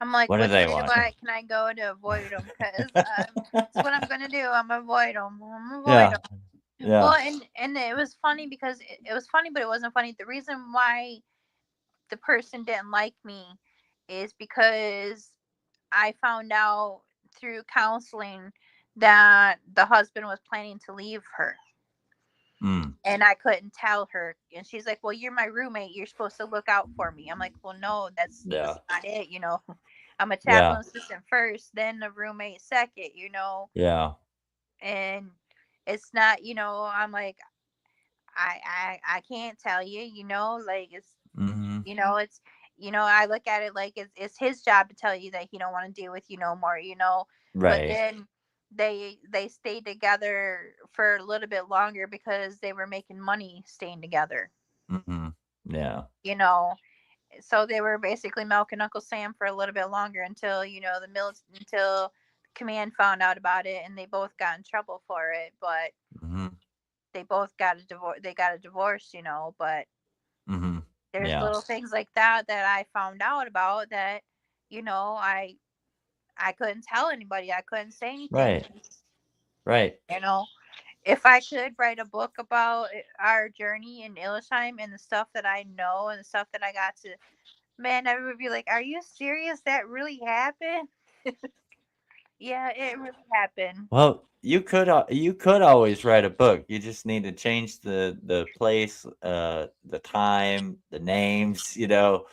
I'm like, What do which they way do want? I can I go to avoid them? Because it's what I'm gonna do. I'm avoid them. I'm avoid Yeah. them. Well, Yeah. and it was funny because it was funny, but it wasn't funny. The reason why the person didn't like me is because I found out through counseling that the husband was planning to leave her. Mm. And I couldn't tell her. And she's like, "Well, you're my roommate. You're supposed to look out for me." I'm like, "Well, no, that's Yeah. not it. I'm a Yeah. chaplain assistant first, then the roommate second. Yeah. And it's not. I'm like, I can't tell you. Like Mhm. it's I look at it like it's his job to tell you that he don't want to deal with you no more. But Right. then they stayed together for a little bit longer because they were making money staying together Mhm. Yeah. you know so they were basically milking Uncle Sam for a little bit longer until until command found out about it, and they both got in trouble for it. But Mhm. they got a divorce. But Mhm. there's Yeah. little things like that I found out about that you know I I couldn't tell anybody. I couldn't say anything. Right. Right. you know if I could write a book about our journey in Illesheim and the stuff that I know and the stuff that I got to, man, I would be like, are you serious? That really happened? Yeah, it really happened. Well, you could always write a book. You just need to change the place, the time, the names, you know,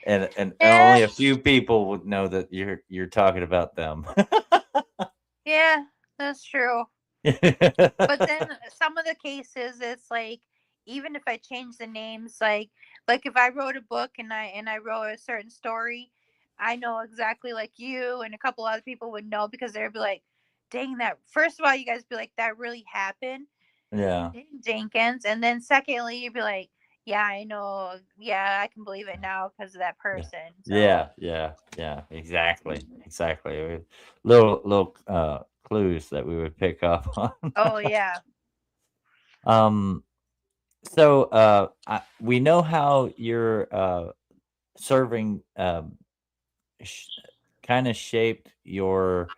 and Yeah, only a few people would know that you're talking about them. yeah, that's true. But then some of the cases, it's like even if I change the names, like if I wrote a book and I wrote a certain story, I know exactly like you and a couple other people would know because they'd be like, "Dang that!" First of all, you guys be like, "That really happened." Yeah. Dang, Jenkins, and then secondly, you'd be like, "Yeah, I know. Yeah, I can believe it now because of that Yeah. person." So, Yeah, yeah, yeah, exactly, exactly. Little clues that we would pick up on. oh yeah. um so we know how you're serving sh- kind of shaped your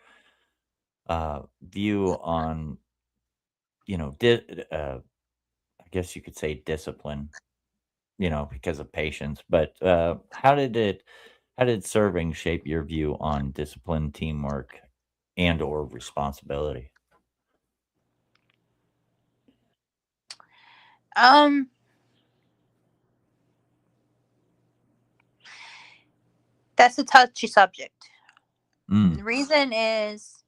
view on, you know, I guess you could say discipline, you know, because of patience. But how did serving shape your view on discipline, teamwork, and or responsibility? Um, that's a touchy subject. Mm. The reason is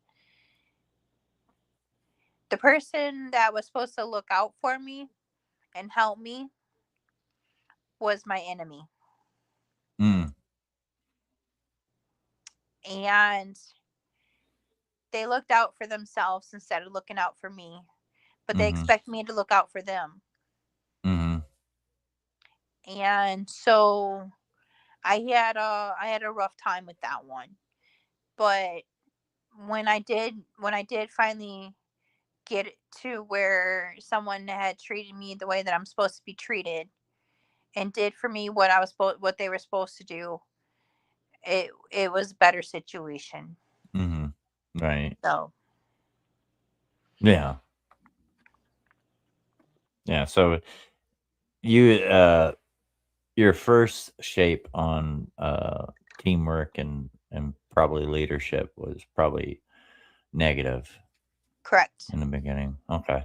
the person that was supposed to look out for me and help me was my enemy. Mm. And they looked out for themselves instead of looking out for me, but they Mhm. expect me to look out for them. Mhm. And so I had a rough time with that one. But when I did finally get it to where someone had treated me the way that I'm supposed to be treated and did for me what they were supposed to do, it was a better situation. Mhm. Right. So, Yeah. Yeah. So you your first shape on teamwork and probably leadership was probably negative correct. in the beginning. Okay.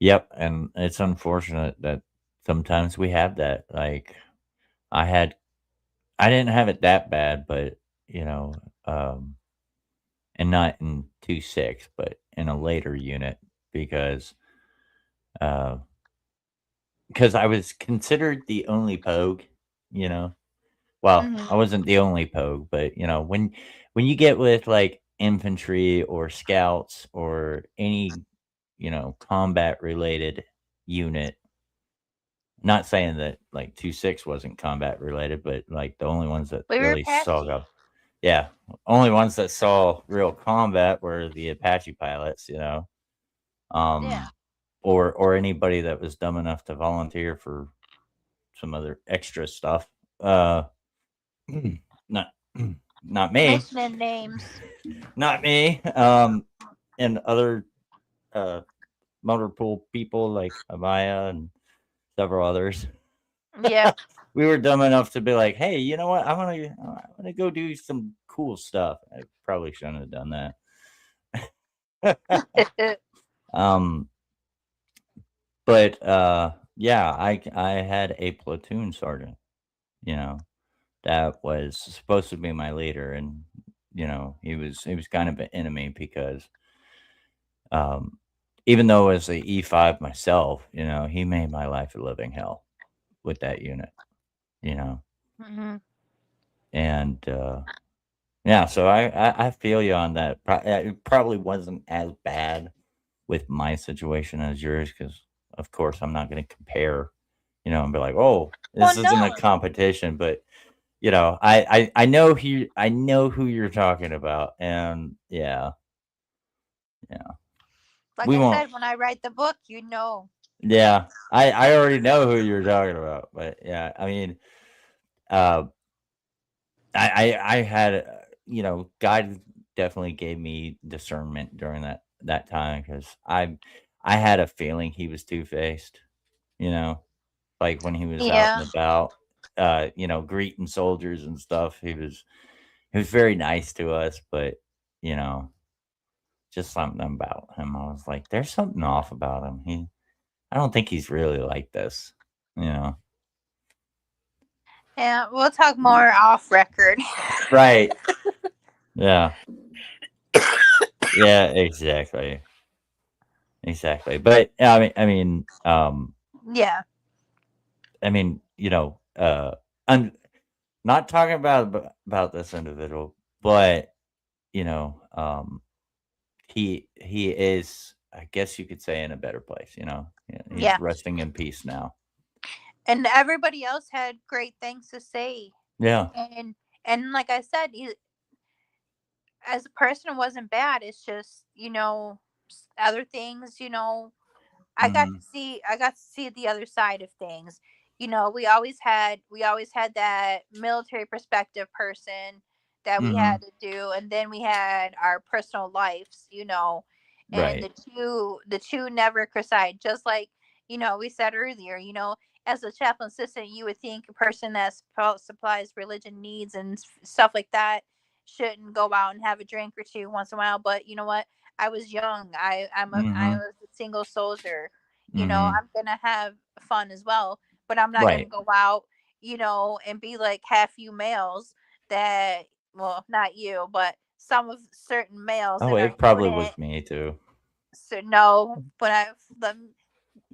Yep, and it's unfortunate that sometimes we have that. Like I had I didn't have it that bad, but you know, and not in 2-6, but in a later unit because uh because I was considered the only pogue, you know. Well, I Mhm. wasn't the only pogue, but you know, when you get with like infantry or scouts or any, combat related unit, not saying that like 2-6 wasn't combat related, but like the only ones that We were really saw Apache. go, yeah, only ones that saw real combat were the Apache pilots, Yeah. um, or anybody that was dumb enough to volunteer for some other extra stuff. Uh, not not me, Mentioning names. not me. And other uh motor pool people like Amaya and several others. Yep. We were dumb enough to be like, "Hey, you know what? I want to go do some cool stuff." I probably shouldn't have done that. um, but yeah, I had a platoon sergeant, you know, that was supposed to be my leader, and he was kind of an enemy because um, even though as a E5 myself, he made my life a living hell with that unit, you know, Mhm. and yeah, so I feel you on that. It probably wasn't as bad with my situation as yours because, of course, I'm not going to compare, and be like, "Oh, Well, this isn't a no. competition." But I know who you're talking about, and yeah, yeah, Like we I won't. said, when I write the book, you know. Yeah, I already know who you're talking about, but yeah, I mean, uh, I had, God definitely gave me discernment during that time because I had a feeling he was two-faced, you know, like when he was out Yeah. and about, greeting soldiers and stuff. He was very nice to us, but you know, just something about him. I was like, there's something off about him. I don't think he's really like this, you know. Yeah. We'll talk more off record. Right. Yeah. Yeah, exactly. Exactly. But yeah, Yeah. I mean, I'm not talking about this individual, but you know, um, he is, I guess you could say, in a better place. Yeah, he's Yeah. resting in peace now. And everybody else had great things to say. Yeah. And like I said, as a person, it wasn't bad. It's just other things. Hmm. I got to see the other side of things. We always had that military perspective person that we Hmm. had to do, and then we had our personal lives. And Right. the two never coincide. Just like we said earlier. As a chaplain assistant, you would think a person that supplies religion needs and stuff like that shouldn't go out and have a drink or two once in a while. But you know what? I was young. I Hmm. was a single soldier. Hmm. I'm gonna have fun as well, but I'm not gonna Right. go out, and be like half you males that, well, not you, but some of certain males Oh, in our it probably unit. was me too. So no, but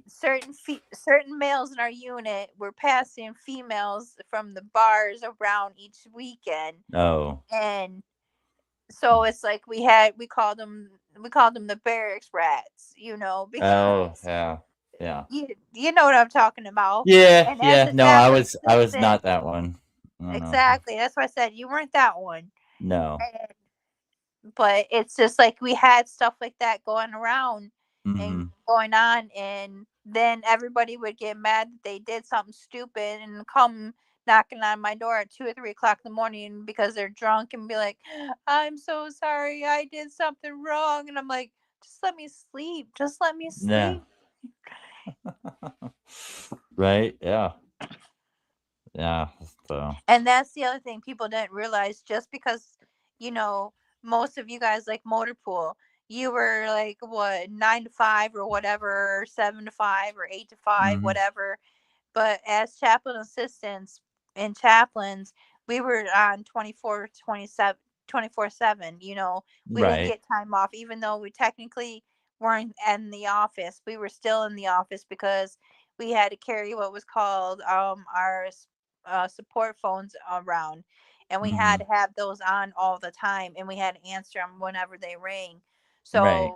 certain males in our unit were passing females from the bars around each weekend, Oh. and so it's like we called them the barracks rats, Oh, because yeah. Yeah. you know what I'm talking about. Yeah, And as yeah. a No, I chaplain was I was assistant, not that one. Oh, no. exactly. That's why I said you weren't that one. No. And, but it's just like we had stuff like that going around and Mhm. going on, and then everybody would get mad that they did something stupid and come knocking on my door at 2 or 3 o'clock in the morning because they're drunk and be like, "I'm so sorry, I did something wrong," and I'm like, "Just let me sleep. Just let me Yeah. sleep." Right? Yeah. Yeah. So, And that's the other thing people didn't realize. Just because, you know, most of you guys like motor pool, you were like what, 9 to 5 or whatever, or 7 to 5 or 8 to 5, mhm. whatever. But as chaplain assistants and chaplains, we were on 24/7. We didn't Right. get time off, even though we technically weren't in the office. We were still in the office because we had to carry what was called our support phones around, and we had Mhm. to have those on all the time, and we had to answer them whenever they rang. Right.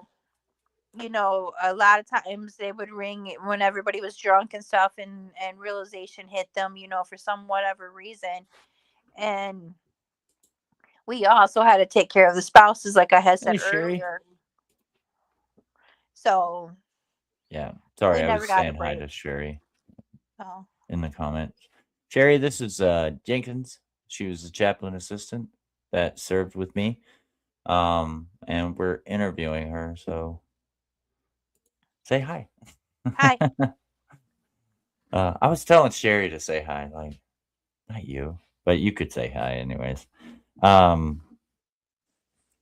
So a lot of times they would ring when everybody was drunk and stuff, and realization hit them, for some whatever reason. And we also had to take care of the spouses, like I had said Hey, Sherry. earlier. So Yeah. we Sorry, I was never got a saying hi break. to Sherry So in the comments. Sherry, this is Jenkins. She was the chaplain assistant that served with me. And we're interviewing her, so say hi. hi. I was telling Sherry to say hi, like not you, but you could say hi anyways. Um,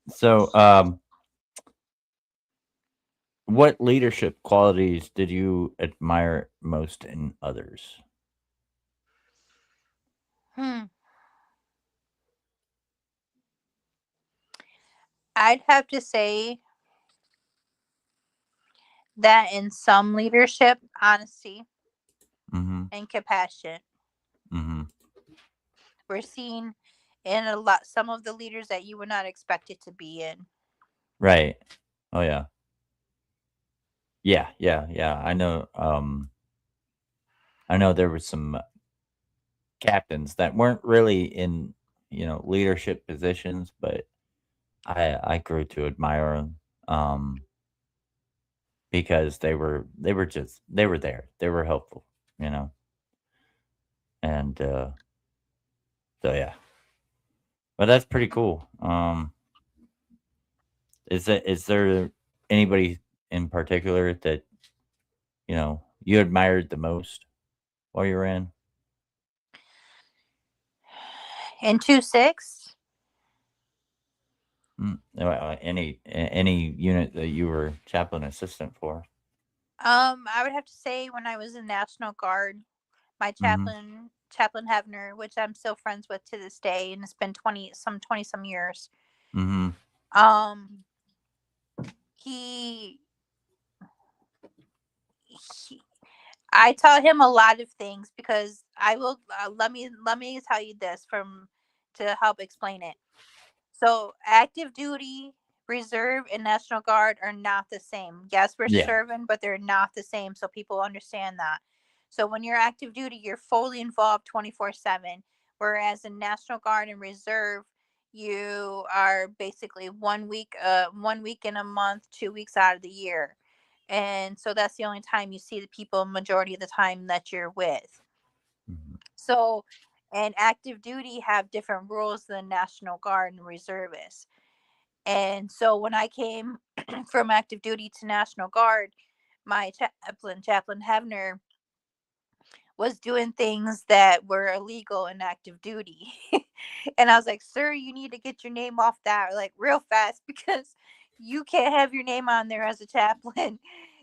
so what leadership qualities did you admire most in others? Hmm. I'd have to say that in some leadership, honesty Mm-hmm. and compassion Mm-hmm. we're seen in a lot some of the leaders that you would not expect it to be in. Right. Oh yeah. Yeah. Yeah. Yeah. I know there was some captains that weren't really in leadership positions, but I grew to admire them. Because they were there. They were helpful, you know? And, so yeah. But that's pretty cool. Is there anybody in particular that, you admired the most while you were in? In 2-6, Any unit that you were chaplain assistant for? I would have to say when I was in National Guard, my Mhm. Chaplain Hefner, which I'm still friends with to this day, and it's been 20 some years. Mhm. Um, he, he I taught him a lot of things because I will let me tell you this from to help explain it. So active duty, reserve, and National Guard are not the same. Yes, we're Yeah. serving, but they're not the same. So people understand that. So when you're active duty, you're fully involved 24/7. Whereas in National Guard and Reserve, you are basically 1 week in a month, 2 weeks out of the year. And so that's the only time you see the people majority of the time that you're with. Mhm. So and active duty have different rules than National Guard and reservists. And so when I came from active duty to National Guard, my Chaplain Hefner, was doing things that were illegal in active duty. And I was like, "Sir, you need to get your name off that like real fast because you can't have your name on there as a chaplain."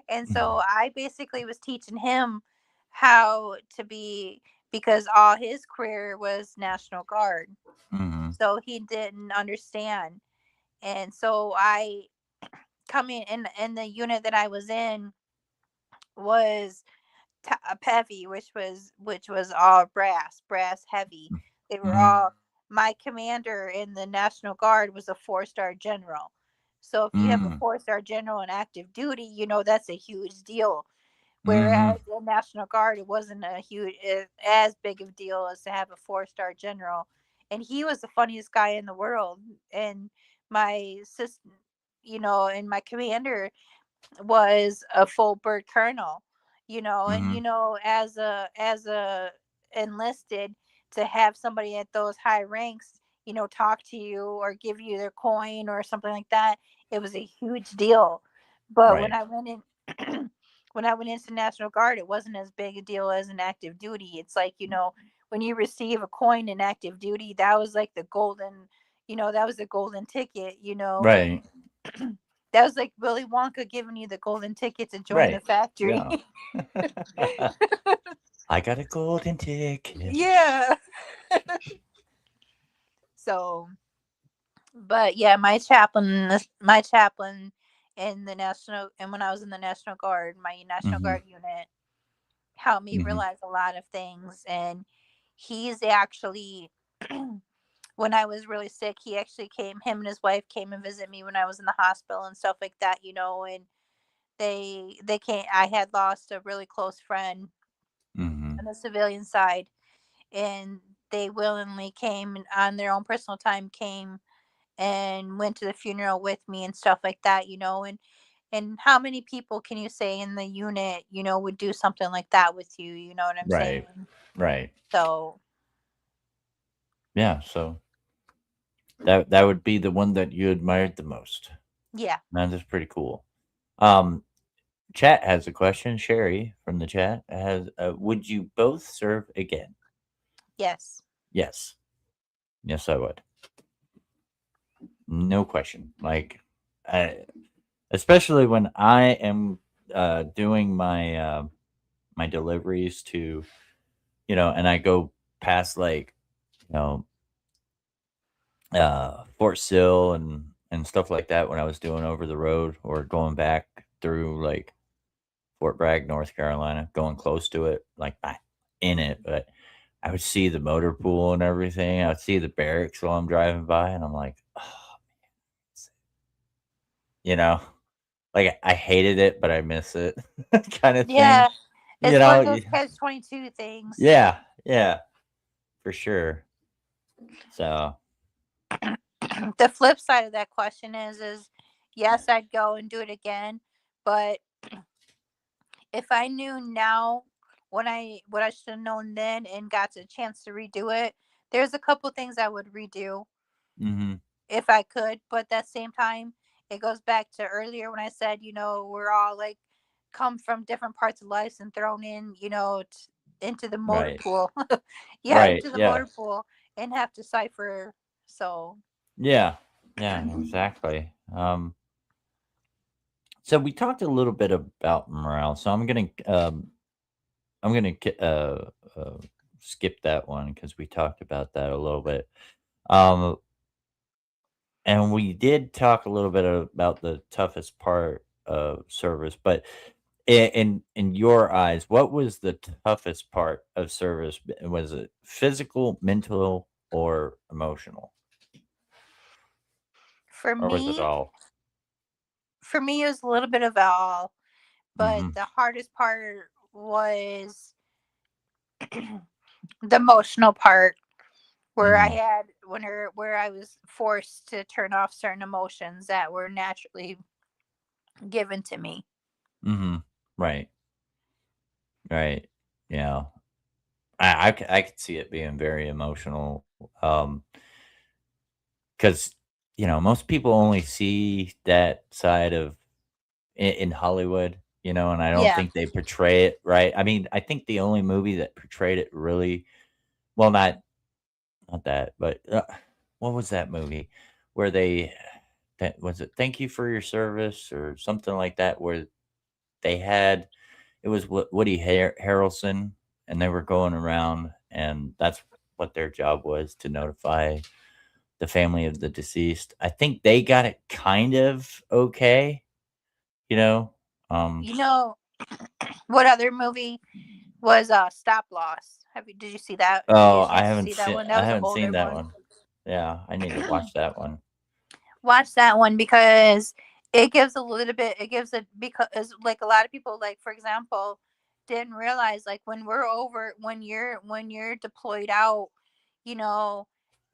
And so I basically was teaching him how to be, because all his career was National Guard. Mhm. So he didn't understand. And so I coming in the unit that I was in, was heavy, which was all brass heavy. They were Mm-hmm. all. My commander in the National Guard was a 4-star general. So if you have a Mm. 4-star general in active duty, that's a huge deal. Mm-hmm. Whereas the National Guard, it wasn't a huge as big of a deal as to have a 4-star general, and he was the funniest guy in the world. And my sister, and my commander was a full bird colonel, and Mm-hmm. as a enlisted, to have somebody at those high ranks, talk to you or give you their coin or something like that, it was a huge deal. But when Right. I went in when I went into National Guard, it wasn't as big a deal as an active duty. It's like, when you receive a coin in active duty, that was like the golden ticket, Right. that was like Willy Wonka giving you the golden ticket to join the Right. factory. Yeah. I got a golden ticket. Yeah. So, but yeah, my chaplain in the national, and when I was in the National Guard, my National Mm-hmm. Guard unit helped me Mm-hmm. realize a lot of things. And he's actually, when I was really sick, he actually came. Him and his wife came and visit me when I was in the hospital and stuff like that. And they came. I had lost a really close friend Mm-hmm. on the civilian side, and they willingly came and on their own personal time came and went to the funeral with me and stuff like that. And how many people can you say in the unit, would do something like that with you? You know what I'm saying? Right. Right. So Yeah. So that would be the one that you admired the most. yeah. That is pretty cool. Um, Chat has a question. Sherry from the chat has, would you both serve again? Yes. Yes. Yes, I would. No question. Like, I, especially when I am doing my deliveries to, and I go past, like, you know Fort Sill and stuff like that, when I was doing over the road or going back through, like, Fort Bragg, North Carolina, going close to it, like, not in it, but I would see the motor pool and everything. I would see the barracks while I'm driving by, and I'm like, oh, you know, like, I hated it, but I miss it, kind of thing. Yeah. You It's one know? of those catch-22 things. Yeah, yeah, for sure. So, The flip side of that question is yes, I'd go and do it again, but if I knew now what I should have known then and got a chance to redo it, there's a couple things I would redo hmm, if I could. But at that same time, it goes back to earlier when I said, we're all like come from different parts of life and thrown in, into the motor right, pool. Yeah, right, into the yeah, motor pool and have to cipher. So yeah, yeah, exactly. So we talked a little bit about morale. So I'm gonna uh, skip that one because we talked about that a little bit. Um, and we did talk a little bit about the toughest part of service, but in your eyes, what was the toughest part of service? Was it physical, mental, or emotional, for or was it me, all? for me, it was a little bit of all, but Mm-hmm. the hardest part was the emotional part where I Mm-hmm. had where I was forced to turn off certain emotions that were naturally given to me. Mm-hmm. Right. Right. Yeah. I could see it being very emotional. Because most people only see that side of in Hollywood, and I don't Yeah. think they portray it right. I mean, I think the only movie that portrayed it really well, not that, but what was that movie where that was it? Thank you for your service or something like that, where they had it was Woody Harrelson, and they were going around, and that's what their job was, to notify the family of the deceased. I think they got it kind of okay, you know. Um, You know, What other movie was Stop Loss? Did you see that? Did you get Oh, a chance to see that one? That I was an haven't seen older that one. one. Yeah, I need to watch that one. Watch that one because it gives a little bit. It gives it because like a lot of people, like for example, didn't realize like when we're over when you're deployed out, you know,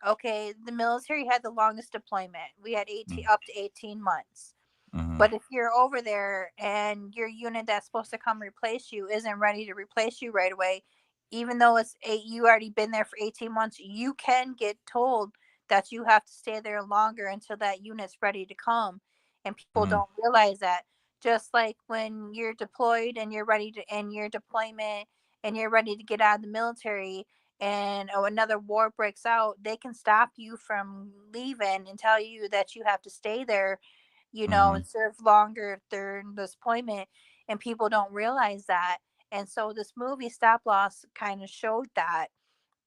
okay, the military had the longest deployment. We had 18 Mm, up to 18 months. mhm. But if you're over there and your unit that's supposed to come replace you isn't ready to replace you right away, even though you already been there for 18 months, you can get told that you have to stay there longer until that unit's ready to come. And people Mhm. don't realize that. Just like when you're deployed and you're ready to end your deployment and you're ready to get out of the military and another war breaks out, they can stop you from leaving and tell you that you have to stay there, and Mhm. serve longer during this deployment, and people don't realize that. And so this movie Stop Loss kind of showed that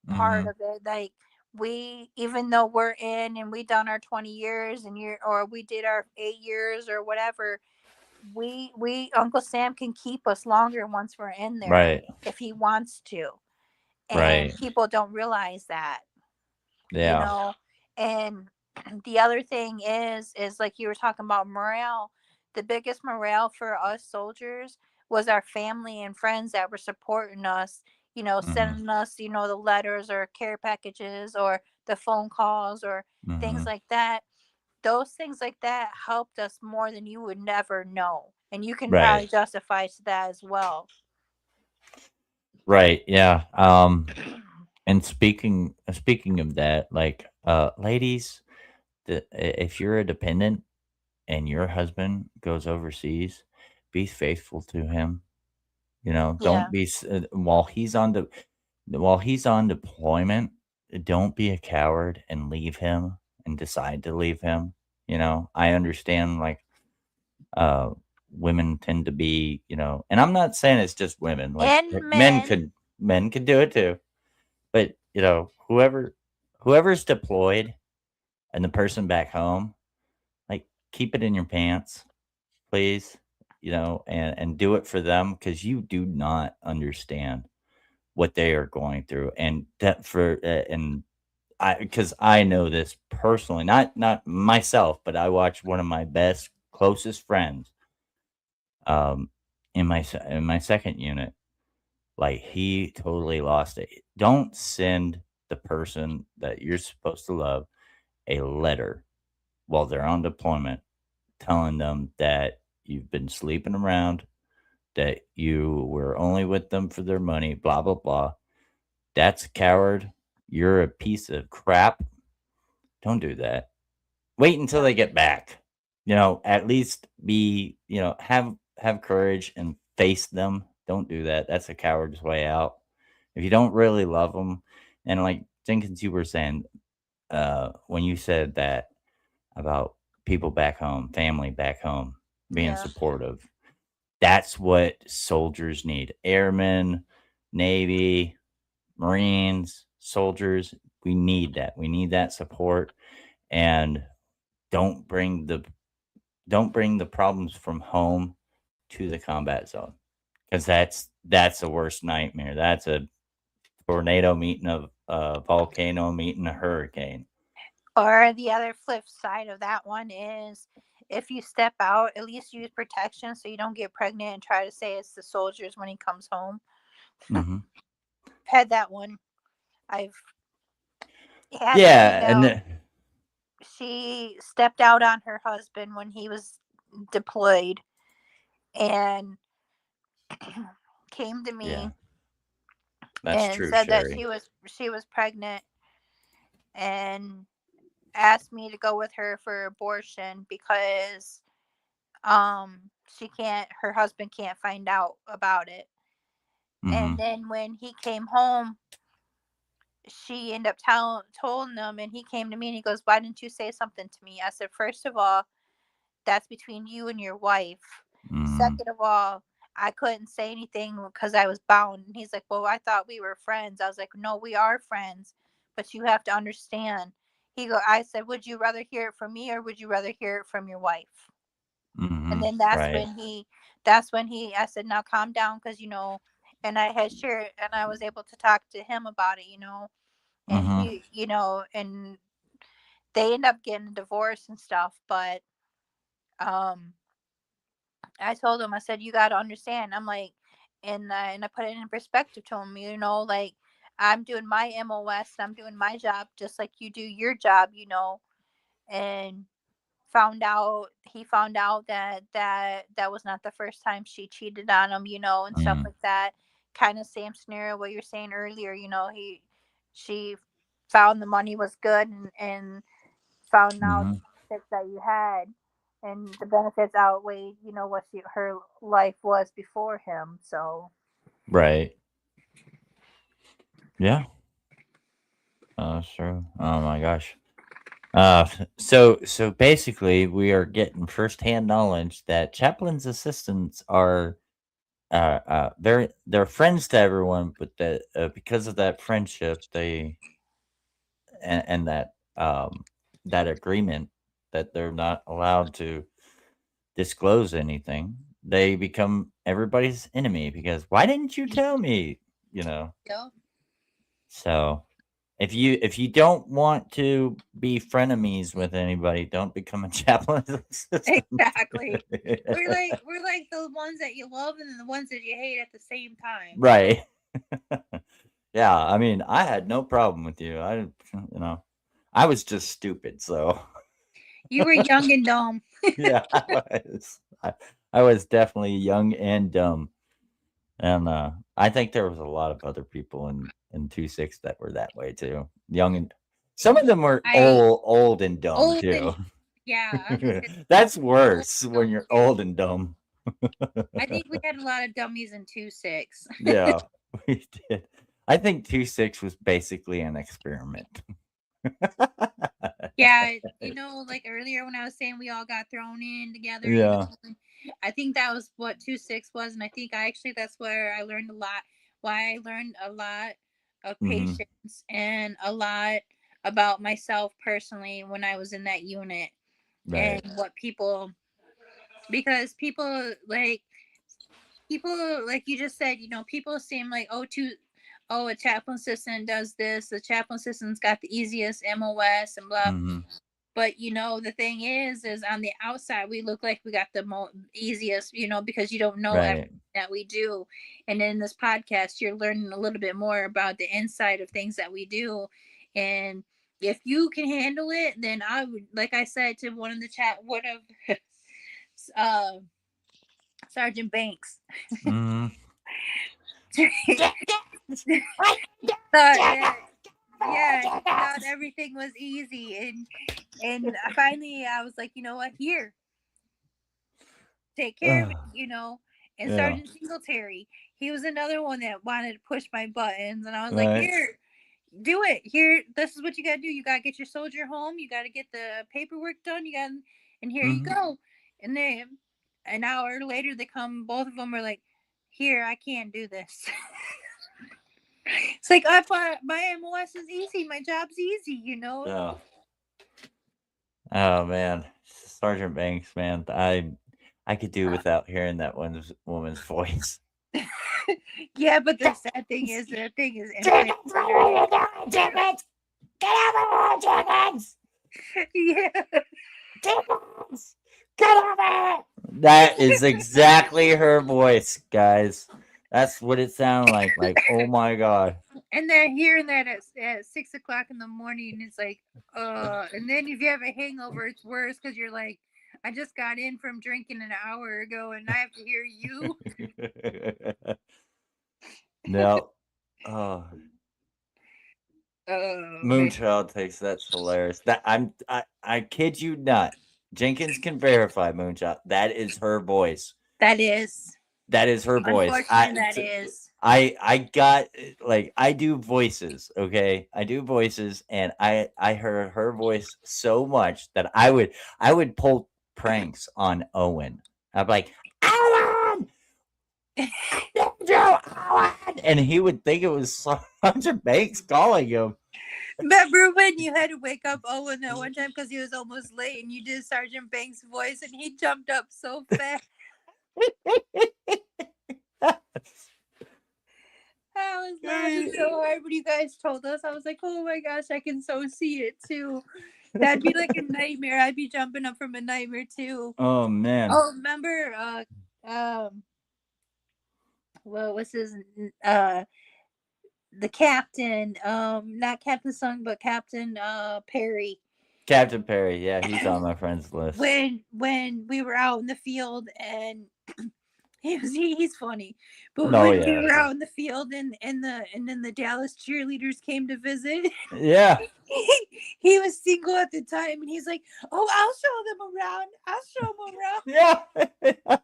part Mhm. of it. Like we, even though we're in and we done our 20 years and year, or we did our 8 years or whatever, we Uncle Sam can keep us longer once we're in there Right. if he wants to. And Right. people don't realize that, you Yeah. know and the other thing is like you were talking about morale. The biggest morale for us soldiers was our family and friends that were supporting us, Mhm. sending us, the letters or care packages or the phone calls or things Mhm. like that. Those things like that helped us more than you would never know, and you can Right. probably justify to that as well. Right. Yeah. And speaking of that, like, ladies, if you're a dependent and your husband goes overseas, be faithful to him. You know, Yeah. don't be while he's on deployment. Don't be a coward and leave him and decide to leave him. You know, I understand like uh women tend to be, and I'm not saying it's just women. Like And men. men could do it too. But whoever's deployed and the person back home, like keep it in your pants, please, and do it for them because you do not understand what they are going through, and that for and I because I know this personally, not myself, but I watched one of my best closest friends um in my second unit, like he totally lost it. Don't send the person that you're supposed to love a letter while they're on deployment telling them that you've been sleeping around, that you were only with them for their money, blah, blah, blah. That's a coward. You're a piece of crap. Don't do that. Wait until Yeah. they get back. At least have courage and face them. Don't do that. That's a coward's way out. If you don't really love them, and like Jenkins, you were saying, when you said that about people back home, family back home, being Yeah. supportive. That's what soldiers need. Airmen, Navy, Marines, soldiers. We need that. We need that support. And don't bring the don't bring the problems from home to the combat zone because that's the worst nightmare. That's a tornado meeting a volcano meeting a hurricane. Or the other flip side of that one is if you step out, at least use protection so you don't get pregnant and try to say it's the soldiers when he comes home. Hmm. Had that one. I've had a Yeah, and female, she stepped out on her husband when he was deployed and came to yeah, me that's and true, said that Sherry. she was pregnant and asked me to go with her for abortion because she can't her husband can't find out about it. And Hmm. then when he came home, she ended up told him, and he came to me and he goes, "Why didn't you say something to me?" I said, "First of all, that's between you and your wife. Hmm. Second of all, I couldn't say anything because I was bound." And he's like, "Well, I thought we were friends." I was like, "No, we are friends, but you have to understand." I said, "Would you rather hear it from me or would you rather hear it from your wife?" And Mm-hmm. then Right. that's when he, I said, now calm down, because and I had shared, and I was able to talk to him about it, and Mm-hmm. he, and they end up getting a divorce and stuff. But um I told him, I said, you got to understand. I'm like, and I put it in perspective to him, like, I'm doing my MOS, I'm doing my job just like you do your job, and he found out that was not the first time she cheated on him, and stuff Mm-hmm. like that. Kind of same scenario what you're saying earlier, she found the money was good, and found out Mm-hmm. the benefits that you had, and the benefits outweighed, what her life was before him. So Right. Yeah. That's true. Oh my gosh. So basically, we are getting firsthand knowledge that Chaplin's assistants are they're friends to everyone, but that because of that friendship, and that agreement that they're not allowed to disclose anything, they become everybody's enemy because why didn't you tell me? You know. yeah, So if you don't want to be frenemies with anybody, don't become a chaplain assistant. exactly. We're like the ones that you love and the ones that you hate at the same time. Right. Yeah, I mean, I had no problem with you. I was just stupid, so You were young and dumb. yeah, I was definitely young and dumb. And I think there was a lot of other people in 2-6 that were that way too. Young and some of them were I old and dumb old too. and Yeah, I was gonna say That's old worse when dumb you're too. old and dumb. I think we had a lot of dummies in 2-6. Yeah, we did. I think 2-6 was basically an experiment. Yeah, like earlier when I was saying we all got thrown in together, Yeah. and I think that was what 2-6 was, and I think that's where I learned a lot. Why I learned a lot of Hmm. patience and a lot about myself personally when I was in that unit, and Right. what people, because people like you just said, people seem like, oh, a chaplain assistant does this, the chaplain assistant's got the easiest MOS and blah. Hmm. But the thing is on the outside we look like we got the easiest, because you don't know everything Right. that we do. And in this podcast, you're learning a little bit more about the inside of things that we do. And if you can handle it, then I would, like I said to one in the chat, what of uh, Sergeant Banks. Hmm. Thought that, yeah, he thought everything was easy, and finally I was like, what, here, take care of it, And Yeah. Sergeant Singletary, he was another one that wanted to push my buttons, and I was like, Right. here, do it. Here, this is what you gotta do. You gotta get your soldier home. You gotta get the paperwork done. And here you Hmm. go. And then an hour later, they come. Both of them were like, here, I can't do this. It's like, I thought my MOS is easy. My job's easy. Yeah. Oh man, Sergeant Banks, man, I could do without hearing that woman's voice. Yeah, but the sad thing is, implanted in your head. Jenkins, get over here, Jenkins! Yeah. Jenkins, get over here! That is exactly her voice, guys. That's what it sounded like. Like, oh my god. And then hearing that at 6 o'clock in the morning, it's like, and then if you have a hangover, it's worse, because you're like, I just got in from drinking an hour ago, and I have to hear you. No. Oh, Oh man, Moonchild takes that's hilarious. I kid you not. Jenkins can verify Moonchild. That is her voice. that is, That is her voice. unfortunately, that is. I got like I do voices, okay? I do voices and I heard her voice so much that I would pull pranks on Owen. I'd be like, Owen, I need you. and he would think it was Sergeant Banks calling him. Remember when you had to wake up Owen that one time because he was almost late and you did Sergeant Banks' voice and he jumped up so fast? I was laughing so hard when you guys told us. I was like, oh my gosh, I can so see it too. That'd be like a nightmare. I'd be jumping up from a nightmare too. Oh man, Oh, remember what was his uh the captain, not Captain Sung, but Captain Perry. Captain Perry. Yeah, he's on my friends list. When we were out in the field and he's funny. But Oh when we yeah, were out in the field and then the Dallas cheerleaders came to visit, yeah, he was single at the time and he's like, "Oh, I'll show them around. I'll show them around." yeah.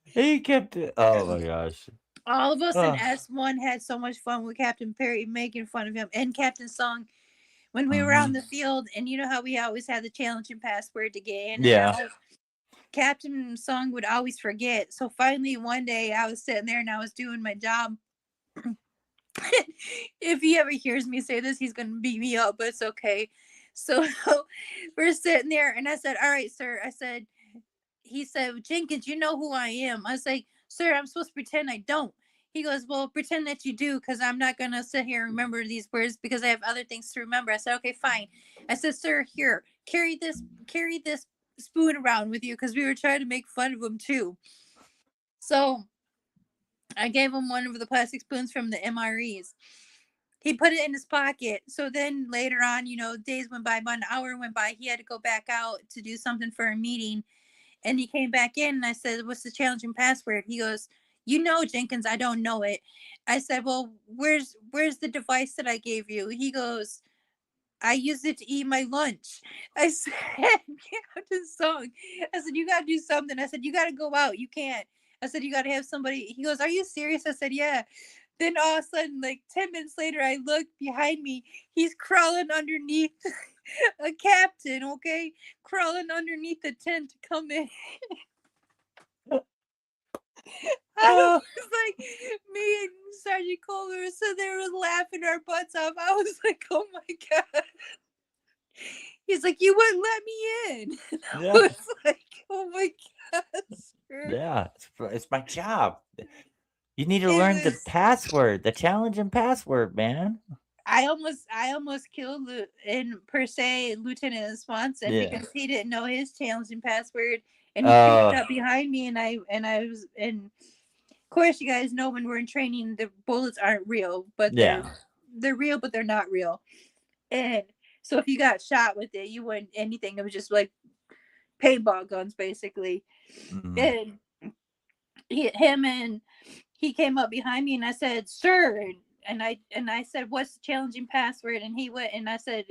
He kept it. Oh my gosh. All of us in Oh. S1 had so much fun with Captain Perry making fun of him and Captain Song when we were out in Hmm. the field. And you know how we always had the challenge and password to get in and Yeah. out. Captain Song would always forget. So finally, one day I was sitting there and I was doing my job. If he ever hears me say this, he's going to beat me up, but it's okay. So we're sitting there and I said, "All right, sir." I said, he said, "Jenkins, you know who I am." I was like, "Sir, I'm supposed to pretend I don't." He goes, "Well, pretend that you do because I'm not going to sit here and remember these words because I have other things to remember." I said, "Okay, fine." I said, "Sir, here, carry this spoon around with you," because we were trying to make fun of him too. So I gave him one of the plastic spoons from the MREs. He put it in his pocket. So then later on, days went by, about an hour went by. He had to go back out to do something for a meeting. And he came back in and I said, "What's the challenging password?" He goes, "You know, Jenkins, I don't know it." I said, "Well, where's the device that I gave you?" He goes, "I used it to eat my lunch." I said, Captain Song, I said, "You gotta do something." I said, "You gotta go out. You can't." I said, "You gotta have somebody." He goes, "Are you serious?" I said, "Yeah." Then all of a sudden, like 10 minutes later, I look behind me. He's crawling underneath a captain, okay? Crawling underneath the tent to come in. I Oh, was like, me and Sergeant Colbert were sitting there laughing our butts off. I was like, oh my God. He's like, "You wouldn't let me in." And I yeah, was like, oh my God, sir. yeah. It's my job. You need to It learn the was password, the challenge and password, man. I almost killed in per se Lieutenant Swanson Yeah. because he didn't know his challenging password and he creeped Uh, up behind me and I was and of course you guys know when we're in training the bullets aren't real but yeah. they're real but they're not real. And so if you got shot with it you wouldn't anything, it was just like paintball guns basically. Mm. And him and he came up behind me and I said, "Sir," and I said, "What's the challenging password?" And he went and I said,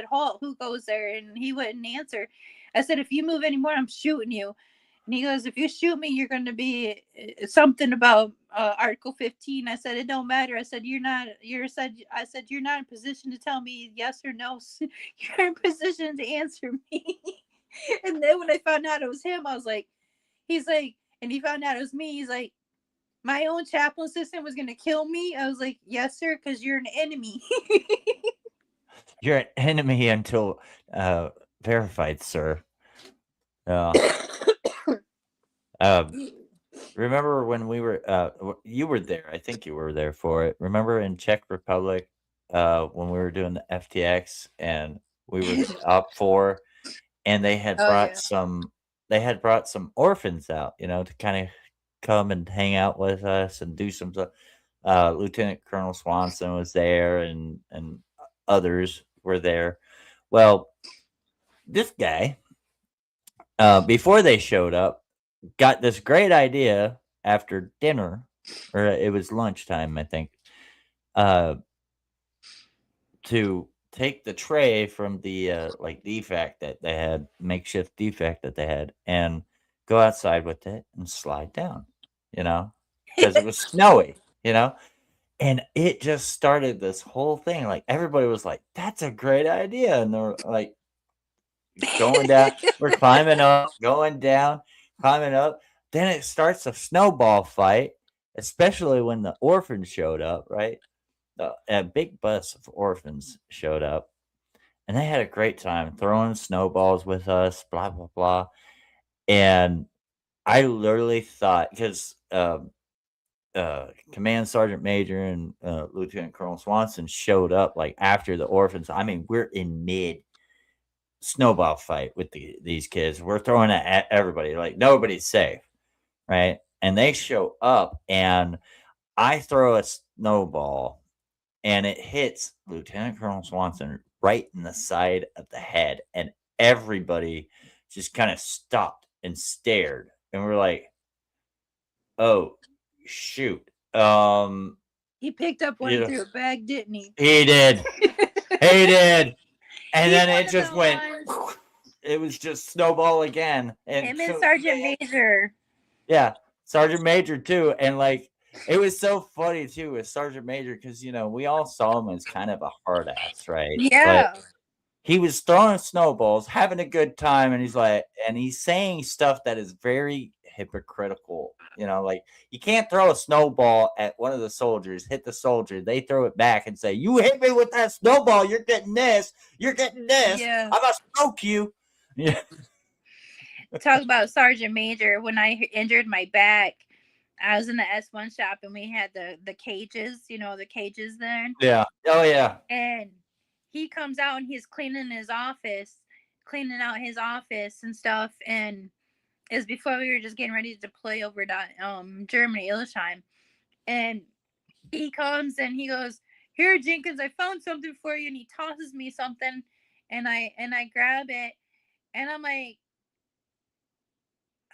"Halt, who goes there?" And he wouldn't answer. I said, "If you move anymore, I'm shooting you." And he goes, "If you shoot me, you're going to be something about Article 15." I said, "It don't matter." I said, "You're not in position to tell me yes or no. You're in position to answer me." And then when I found out it was him, I was like, he's like, and he found out it was me. He's like, "My own Chaplin assistant was gonna kill me." I was like, "Yes, sir, because you're an enemy." You're an enemy until uh verified, sir. Yeah. Um, remember when we were you were there, I think you were there for it. Remember in Czech Republic when we were doing the FTX and we were the op 4 and Oh yeah. they had brought some orphans out, to kind of come and hang out with us and do some stuff. Lieutenant Colonel Swanson was there and others were there. Well, this guy before they showed up got this great idea after dinner, or it was lunchtime, I think, uh, to take the tray from the like defect that they had, makeshift defect that they had, and go outside with it and slide down, you know, because it was snowy, and it just started this whole thing. Like everybody was like, "That's a great idea," and they're like going down. We're climbing up, going down, climbing up. Then it starts a snowball fight, especially when the orphans showed up, right? A big bus of orphans showed up, and they had a great time throwing snowballs with us, blah blah blah. And I literally thought because Command Sergeant Major and Lieutenant Colonel Swanson showed up like after the orphans. I mean, we're in mid snowball fight with these kids. We're throwing it at everybody, like nobody's safe, right? And they show up, and I throw a snowball, and it hits Lieutenant Colonel Swanson right in the side of the head, and everybody just kind of stopped and stared, and we're like, "Oh, shoot!" He picked up one You and know, threw it back, didn't he? he did, he did, and He's then one it of just the went. ones. It was just snowball again, and Him and so Sergeant Major. yeah, Sergeant Major too, and like it was so funny too with Sergeant Major because we all saw him as kind of a hard ass, right? But Yeah. he was throwing snowballs, having a good time, and he's saying stuff that is very hypocritical. Like you can't throw a snowball at one of the soldiers, hit the soldier, they throw it back and say, "You hit me with that snowball, you're getting this, you're getting this, Yeah. I'm gonna smoke you." Yeah, Talk about Sergeant Major. When I injured my back, I was in the S1 shop and we had the cages, the cages there. yeah, oh yeah, And he comes out and he's cleaning out his office and stuff. And it was before we were just getting ready to deploy over to Germany, Illesheim. And he comes and he goes, "Here, Jenkins, I found something for you." And he tosses me something, and I grab it, and I was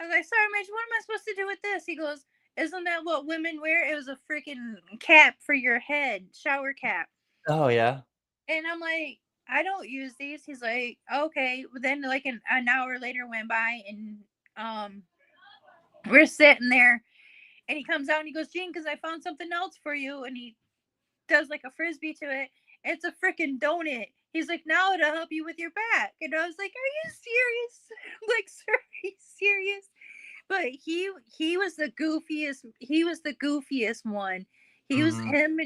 like, "Sorry, Mitch, what am I supposed to do with this?" He goes, "Isn't that what women wear? It was a freaking cap for your head, shower cap." oh yeah, And I'm like, "I don't use these." He's like, "Okay." But then like an hour later went by, and um we're sitting there, and he comes out and he goes, "Gene, because I found something else for you." And he does like a frisbee to it. It's a freaking donut. He's like, "Now it'll help you with your back." And I was like, "Are you serious?" I'm like, "Sir, are you serious?" But he was the goofiest. He was the goofiest one. He was hmm him.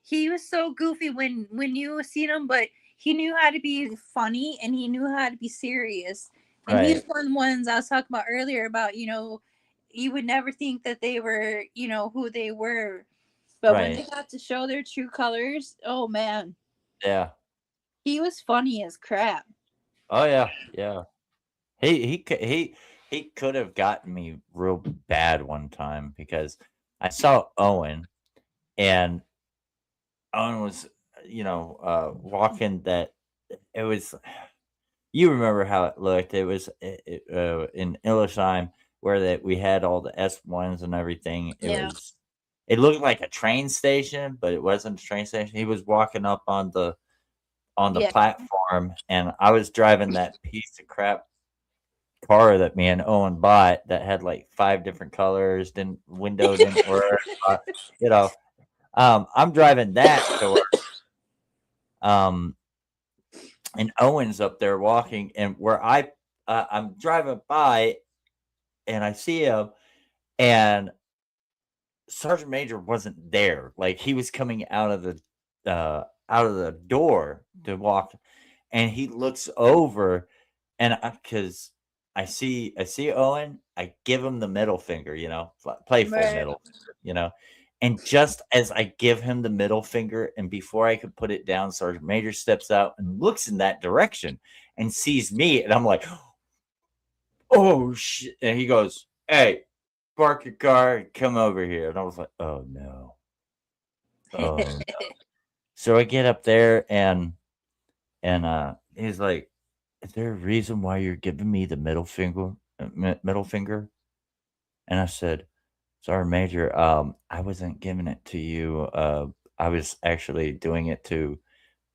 He was so goofy when you seen him, but he knew how to be funny and he knew how to be serious. And he's right, one of the ones I was talking about earlier about you would never think that they were who they were, but when they right, got to show their true colors, oh man, yeah, he was funny as crap. oh yeah, yeah. He could have gotten me real bad one time because I saw Owen, and Owen was, walking that it was. You remember how it looked? It was in Illesheim where that we had all the S1s and everything. Yeah. It looked like a train station, but it wasn't a train station. He was walking up on the Yeah. platform, and I was driving that piece of crap car that me and Owen bought that had like 5 different colors, didn't window didn't work, you know, I'm driving that to work, um, and Owen's up there walking, and where I'm driving by, and I see him, and Sergeant Major wasn't there, like, he was coming out of the door to walk, and he looks over, and because I see Owen, I give him the middle finger, playful Right. middle finger, and just as I give him the middle finger, and before I could put it down, Sergeant Major steps out and looks in that direction and sees me, and I'm like, "Oh, shit," and he goes, "Hey, park your car and come over here," and I was like, "Oh, no. Oh, no." So I get up there, and he's like, "Is there a reason why you're giving me the middle finger?" And I said, "Sorry, Major, I wasn't giving it to you, I was actually doing it to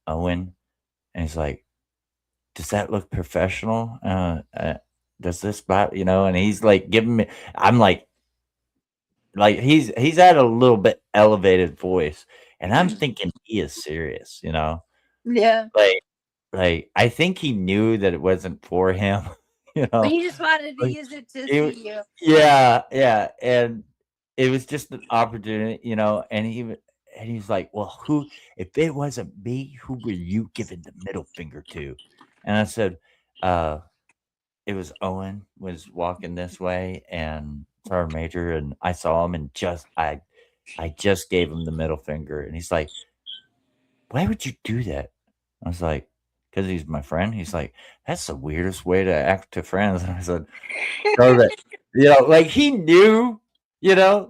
Owen." And he's like, "Does that look professional? Does this bot," and he's like giving me I'm like he's at a little bit elevated voice, and I'm thinking he is serious, Yeah. like I think he knew that it wasn't for him, you know? He just wanted to Like, use it to it see you. yeah, yeah, and it was just an opportunity, and and he's like, "Well, who if it wasn't me, who were you giving the middle finger to?" And I said, uh, it was Owen was walking this way and Sergeant Major, and I saw him and I just gave him the middle finger, and he's like, "Why would you do that?" I was like, "'Cause he's my friend." He's like, "That's the weirdest way to act to friends." And I said, "So that" like, he knew,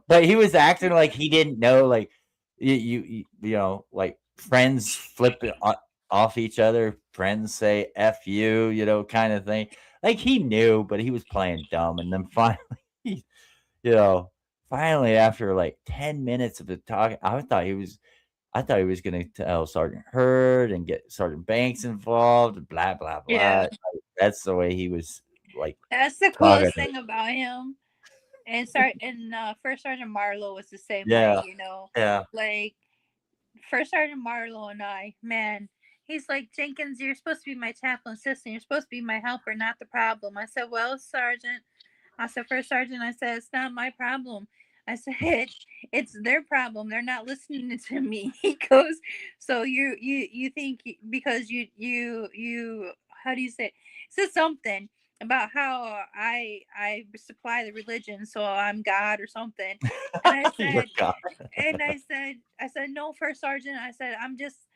but he was acting like he didn't know, like, like, friends flip it off each other, friends say "F you," kinda thing. Like, he knew, but he was playing dumb, and then finally, you know, finally, after, like, 10 minutes of the talk, I thought he was gonna tell Sergeant Hurd and get Sergeant Banks involved, blah, blah, blah. Yeah. Like, that's the way he was, like, That's the talking coolest to thing about him. And First Sergeant Marlowe was the same way, Yeah, yeah. Like First Sergeant Marlowe and I, man, he's like, Jenkins, you're supposed to be my chaplain assistant. You're supposed to be my helper, not the problem. I said, well, Sergeant, I said, First Sergeant, I said, it's not my problem. I said, it's their problem. They're not listening to me. He goes, so you think because how do you say it? Said something about how I supply the religion, so I'm God or something. And I You're said, God. no, First Sergeant. I said, I'm just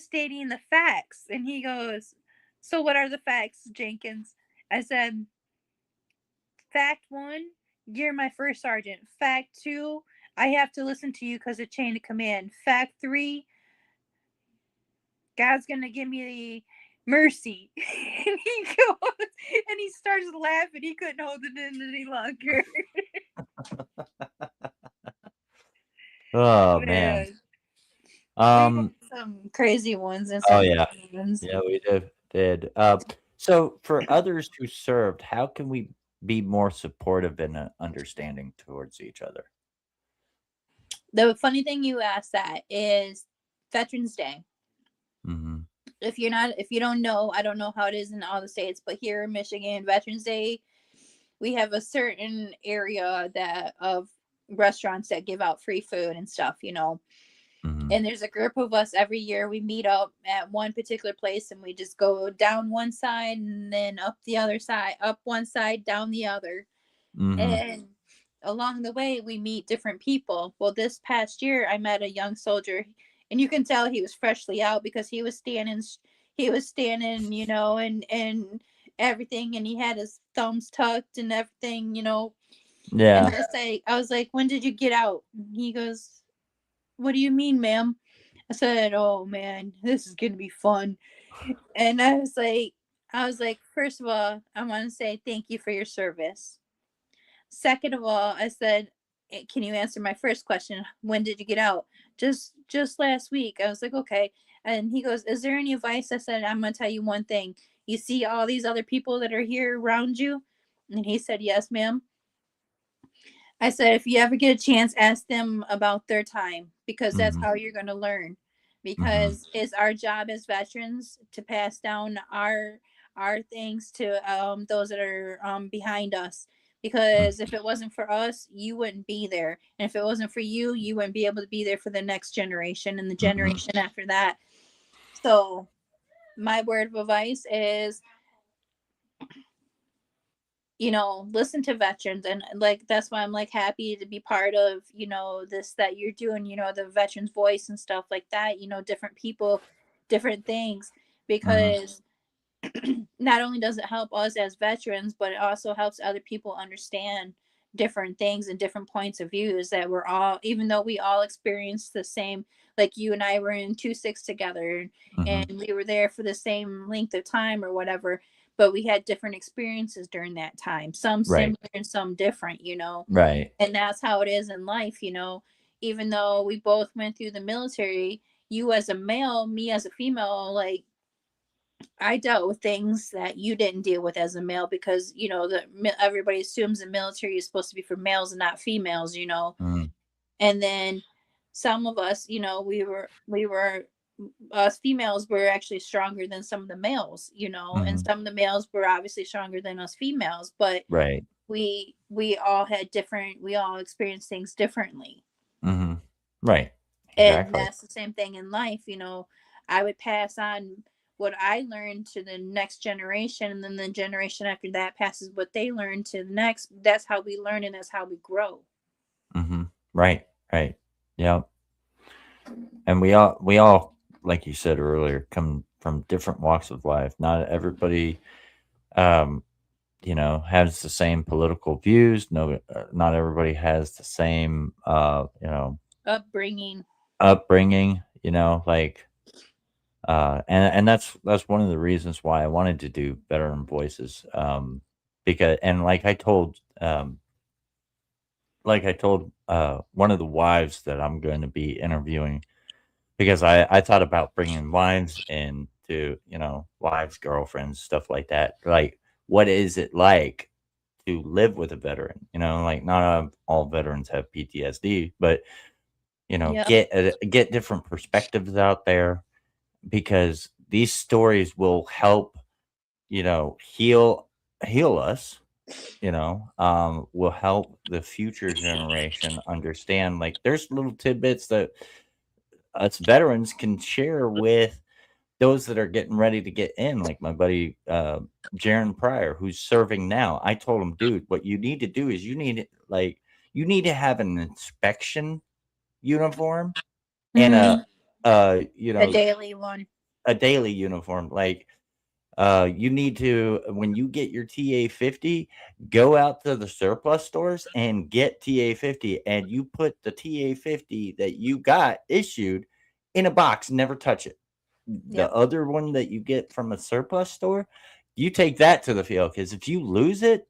stating the facts. And he goes, so what are the facts, Jenkins? I said, fact one, you're my first sergeant. Fact two, I have to listen to you because of chain of command. Fact three, God's gonna give me the mercy. And he goes and he starts laughing. He couldn't hold it in any longer. Oh, man. Man, we had Um, some crazy ones and oh, some yeah. funny ones. Yeah, we did. So for others who served, how can we be more supportive and, understanding towards each other? The funny thing you asked that is Veterans Day. Mhm, If you don't know, I don't know how it is in all the states, but here in Michigan, Veterans Day, we have a certain area that of restaurants that give out free food and stuff, mhm, and there's a group of us every year. We meet up at one particular place and we just go down one side and then up the other side, up one side, down the other. mhm. And along the way we meet different people. Well, this past year I met a young soldier, and you can tell he was freshly out because he was standing, and everything, and he had his thumbs tucked and everything, and Yeah. I was like, when did you get out? He goes, what do you mean, ma'am? I said, oh man, this is gonna be fun. And I was like, first of all, I want to say thank you for your service. Second of all, I said, can you answer my first question? When did you get out? Just last week. I was like, okay. And he goes, is there any advice? I said, I'm gonna tell you one thing. You see all these other people that are here around you? And he said, yes, ma'am. I said, if you ever get a chance, ask them about their time because that's Mhm, how you're going to learn. mhm, Because it's our job as veterans to pass down our things to those that are behind us. mm, Because if it wasn't for us, you wouldn't be there, and if it wasn't for you, you wouldn't be able to be there for the next generation and the mhm, generation after that. So my word of advice is, listen to veterans, and like that's why I'm like happy to be part of, this that you're doing, the veterans voice and stuff like that, different people, different things, mhm, because not only does it help us as veterans, but it also helps other people understand different things and different points of views that we're all, even though we all experienced the same, like you and I were in 2-6 together, and mhm. we were there for the same length of time or whatever, but we had different experiences during that time, some Right, similar and some different, right. and that's how it is in life, even though we both went through the military, you as a male, me as a female, like I dealt with things that you didn't deal with as a male because everybody assumes the military is supposed to be for males and not females. Mm, And then some of us, we were us females were actually stronger than some of the males, and Mhm. some of the males were obviously stronger than us females, but Right. we all had different, we all experienced things differently. Mhm. Right. And Exactly. that's the same thing in life. I would pass on what I learned to the next generation, and then the generation after that passes what they learn to the next. That's how we learn, and that's how we grow. Mhm. Right. Right. Yep. And we all, like you said earlier, come from different walks of life. Not everybody, um, has the same political views. No, not everybody has the same, Upbringing. upbringing. Like, and that's one of the reasons why I wanted to do veteran voices. Because and like I told one of the wives that I'm going to be interviewing, because I thought about bringing wives in to, wives, girlfriends, stuff like that. Like, what is it like to live with a veteran? Like, not all veterans have PTSD, but Yep. get different perspectives out there, because these stories will help, heal us, will help the future generation understand, like, there's little tidbits that us veterans can share with those that are getting ready to get in, like my buddy Jaron Pryor, who's serving now. I told him, dude, what you need to do is you need to have an inspection uniform and Hmm. uh A daily one. a daily uniform. Like, you need to, when you get your TA-50, go out to the surplus stores and get TA-50, and you put the TA-50 that you got issued in a box, never touch it. The Yep. other one that you get from a surplus store, you take that to the field, because if you lose it,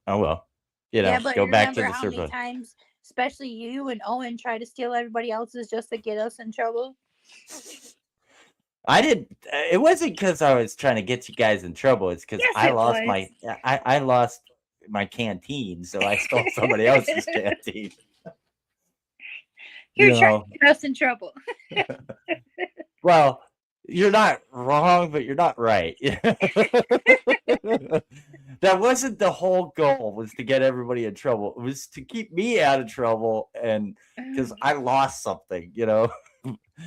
oh well, Yeah, but go back to remember the how many surplus. times, especially you and Owen, try to steal everybody else's just to get us in trouble? I didn't. It wasn't because I was trying to get you guys in trouble. It's because Yes, it was. I lost my canteen, so I stole somebody else's canteen. You You're trying know, to get us in trouble. well, you're not wrong, but you're not right. That wasn't the whole goal. Was to get everybody in trouble. It was to keep me out of trouble, and because I lost something,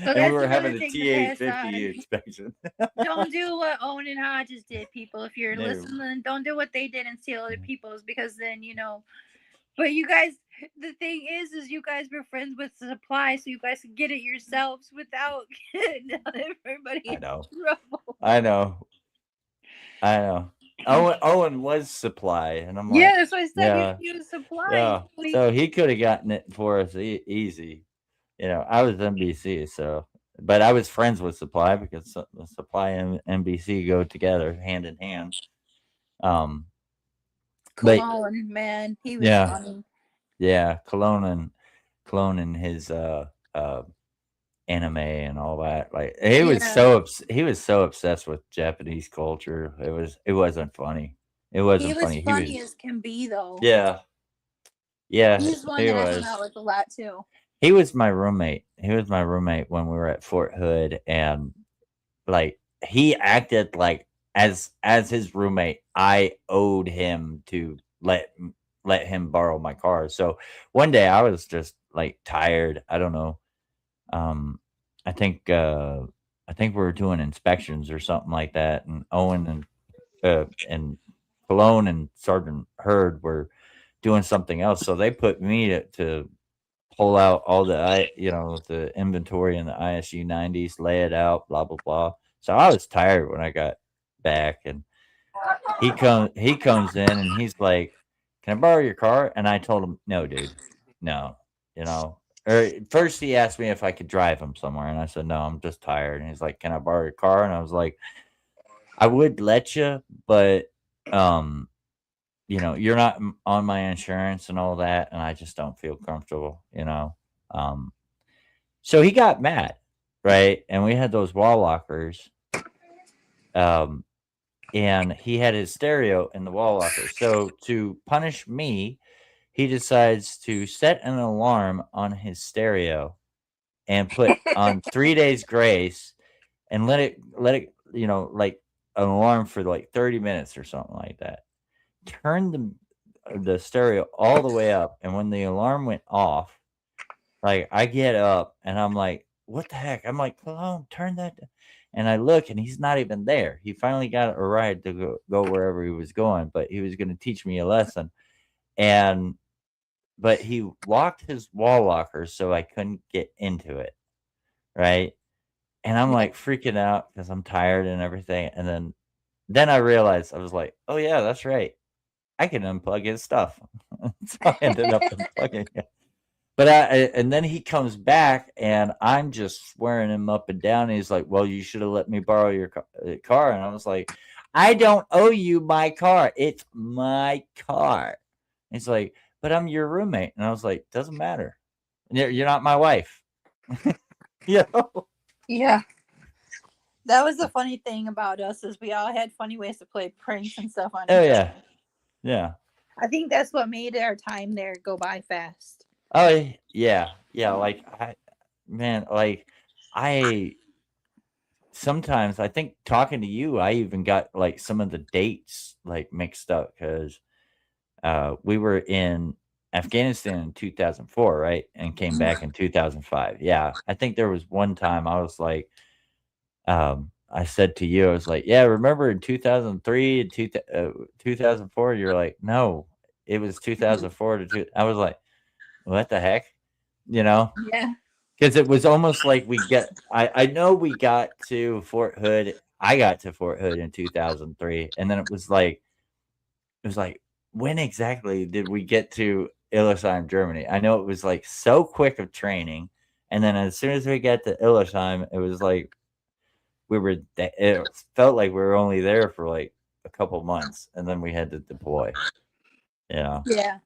So and we that's were a having good a thing to TA pass 50 on. inspection. Don't do what Owen and Hodges did, people. If you're No. listening, don't do what they did and steal other people's, because then, But you guys, the thing is you guys were friends with the supply, so you guys could get it yourselves without getting everybody I in know. trouble. I know. I know. Owen was supply, and I'm Yeah, like, that's why I said you yeah, use supply. yeah. So he could have gotten it for us easy. I was NBC, so, but I was friends with Supply, because the Supply and NBC go together hand in hand. Um, but Cologne, man, he was yeah, funny. yeah, Cologne and his anime and all that. Like, Yeah, he was so obsessed with Japanese culture. It wasn't funny. It he wasn't was funny. He funny was, as can be, though. yeah, yeah, He's one he that I hung was. out with a lot too. He was my roommate. He was my roommate when we were at Fort Hood, and like, he acted like, as his roommate, I owed him to let him borrow my car. So one day I was just like tired. I don't know. Um, I think I think we were doing inspections or something like that, and Owen and Cologne and Sergeant Hurd were doing something else. So they put me to pull out all the inventory in the ISU 90s, lay it out, blah blah blah. So I was tired when I got back, and he comes in and he's like, "Can I borrow your car?" And I told him, "No, dude, no." Or first he asked me if I could drive him somewhere, and I said, "No, I'm just tired." And he's like, "Can I borrow your car?" And I was like, "I would let you, but um, you're not on my insurance and all that, and I just don't feel comfortable." Um, so he got mad, right? And we had those wall lockers, um, and he had his stereo in the wall locker. So to punish me, he decides to set an alarm on his stereo and put on 3 days grace. and let it, like an alarm for like 30 minutes or something like that. Turn the stereo all the way up, and when the alarm went off, like, I get up and I'm like, "What the heck?" I'm like, "Come on, turn that d—" And I look and he's not even there. He finally got a ride to go wherever he was going, but he was gonna teach me a lesson. And but he locked his wall locker so I couldn't get into it, right? And I'm Yeah. like freaking out because I'm tired and everything. And then I realized, I was like, "Oh yeah, that's right. I can unplug his stuff." So I ended up unplugging it. But and then he comes back and I'm just swearing him up and down. And he's like, "Well, you should have let me borrow your car." And I was like, "I don't owe you my car. It's my car." And he's like, "But I'm your roommate." And I was like, "Doesn't matter. You're not my wife." You know? Yeah. That was the funny thing about us is we all had funny ways to play pranks and stuff on Oh each other. yeah. Yeah. I think that's what made our time there go by fast. Oh yeah. Yeah. Like man, like I sometimes I think talking to you, I even got like some of the dates like mixed up because we were in Afghanistan in 2004, right? And came back in 2005. Yeah. I think there was one time I was like, I said to you, I was like, "Yeah, remember in 2003 and 2004?" You're like, "No, it was 2004 to two." I was like, "What the heck?" You know? Yeah. Because it was almost like I know we got to Fort Hood. I got to Fort Hood in 2003, and then it was like, when exactly did we get to Illesheim, Germany? I know it was like so quick of training, and then as soon as we got to Illesheim, it was like it felt like we were only there for like a couple months, and then we had to deploy. You know? Yeah.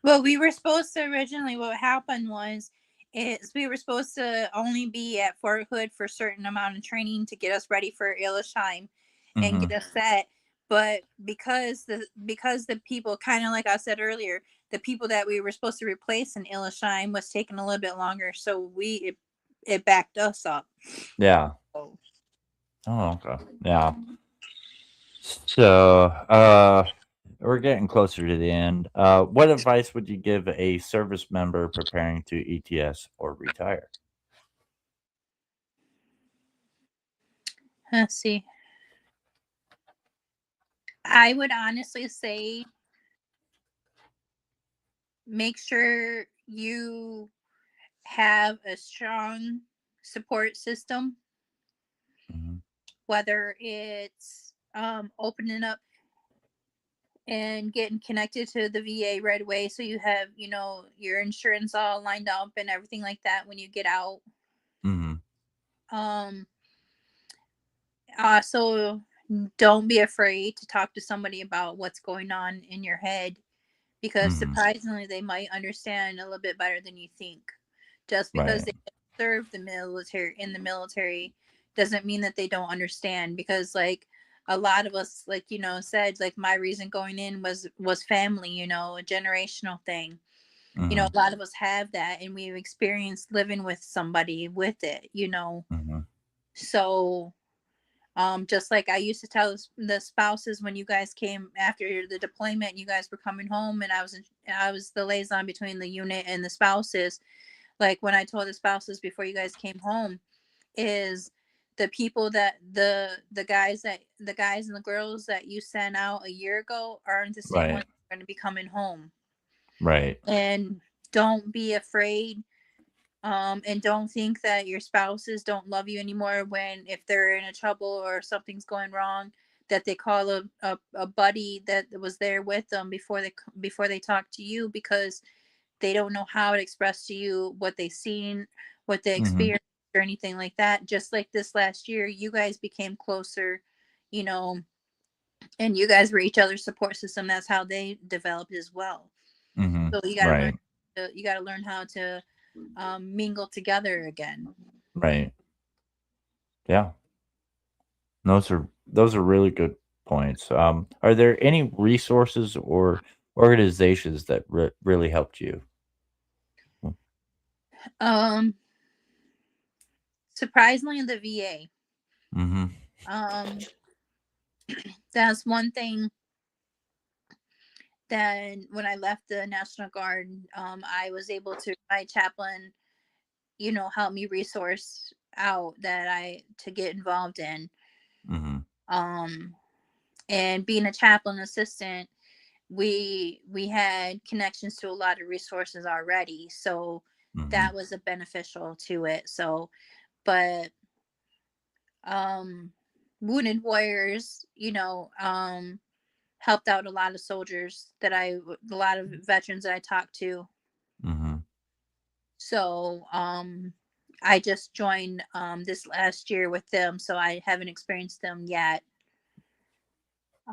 Well, we were supposed to originally. What happened was, is we were supposed to only be at Fort Hood for a certain amount of training to get us ready for Illesheim, and Mm-hmm. get us set. But because the people, kind of like I said earlier, the people that we were supposed to replace in Illesheim was taking a little bit longer, so it backed us up. Yeah. So, Oh, okay. Yeah. So, we're getting closer to the end. What advice would you give a service member preparing to ETS or retire? let's see. I would honestly say make sure you have a strong support system, Mm-hmm. whether it's opening up and getting connected to the VA right away, so you have your insurance all lined up and everything like that when you get out. Mm-hmm. Um, also, don't be afraid to talk to somebody about what's going on in your head, because Mm-hmm. surprisingly they might understand a little bit better than you think. Just because Right. they serve the military doesn't mean that they don't understand, because like a lot of us, like said, like my reason going in was family, a generational thing. Mm-hmm. A lot of us have that, and we've experienced living with somebody with it. Mm-hmm. So just like I used to tell the spouses when you guys came after the deployment, you guys were coming home, and I was the liaison between the unit and the spouses. Like when I told the spouses before you guys came home, is the people that the guys and the girls that you sent out a year ago aren't the same Right. ones that are going to be coming home. Right. And don't be afraid, and don't think that your spouses don't love you anymore when, if they're in a trouble or something's going wrong, that they call a buddy that was there with them before they talk to you, because they don't know how to express to you what they've seen, what they Mm-hmm. experienced, or anything like that. Just like this last year, you guys became closer, you know and you guys were each other's support system. That's how they developed as well. Mm-hmm. So Right. you got to learn how to mingle together again. Right. Yeah. Those are really good points. Are there any resources or organizations that really helped you? Um, surprisingly in the VA. Mm-hmm. Um, that's one thing that when I left the National Guard, I was able to, my chaplain, help me resource out that I to get involved in. Mm-hmm. Um, and being a chaplain assistant, we had connections to a lot of resources already, so Mm-hmm. that was a beneficial to it. So, but um, Wounded Warriors, helped out a lot of soldiers a lot of veterans that I talked to. Mm-hmm. So, I just joined this last year with them, so I haven't experienced them yet.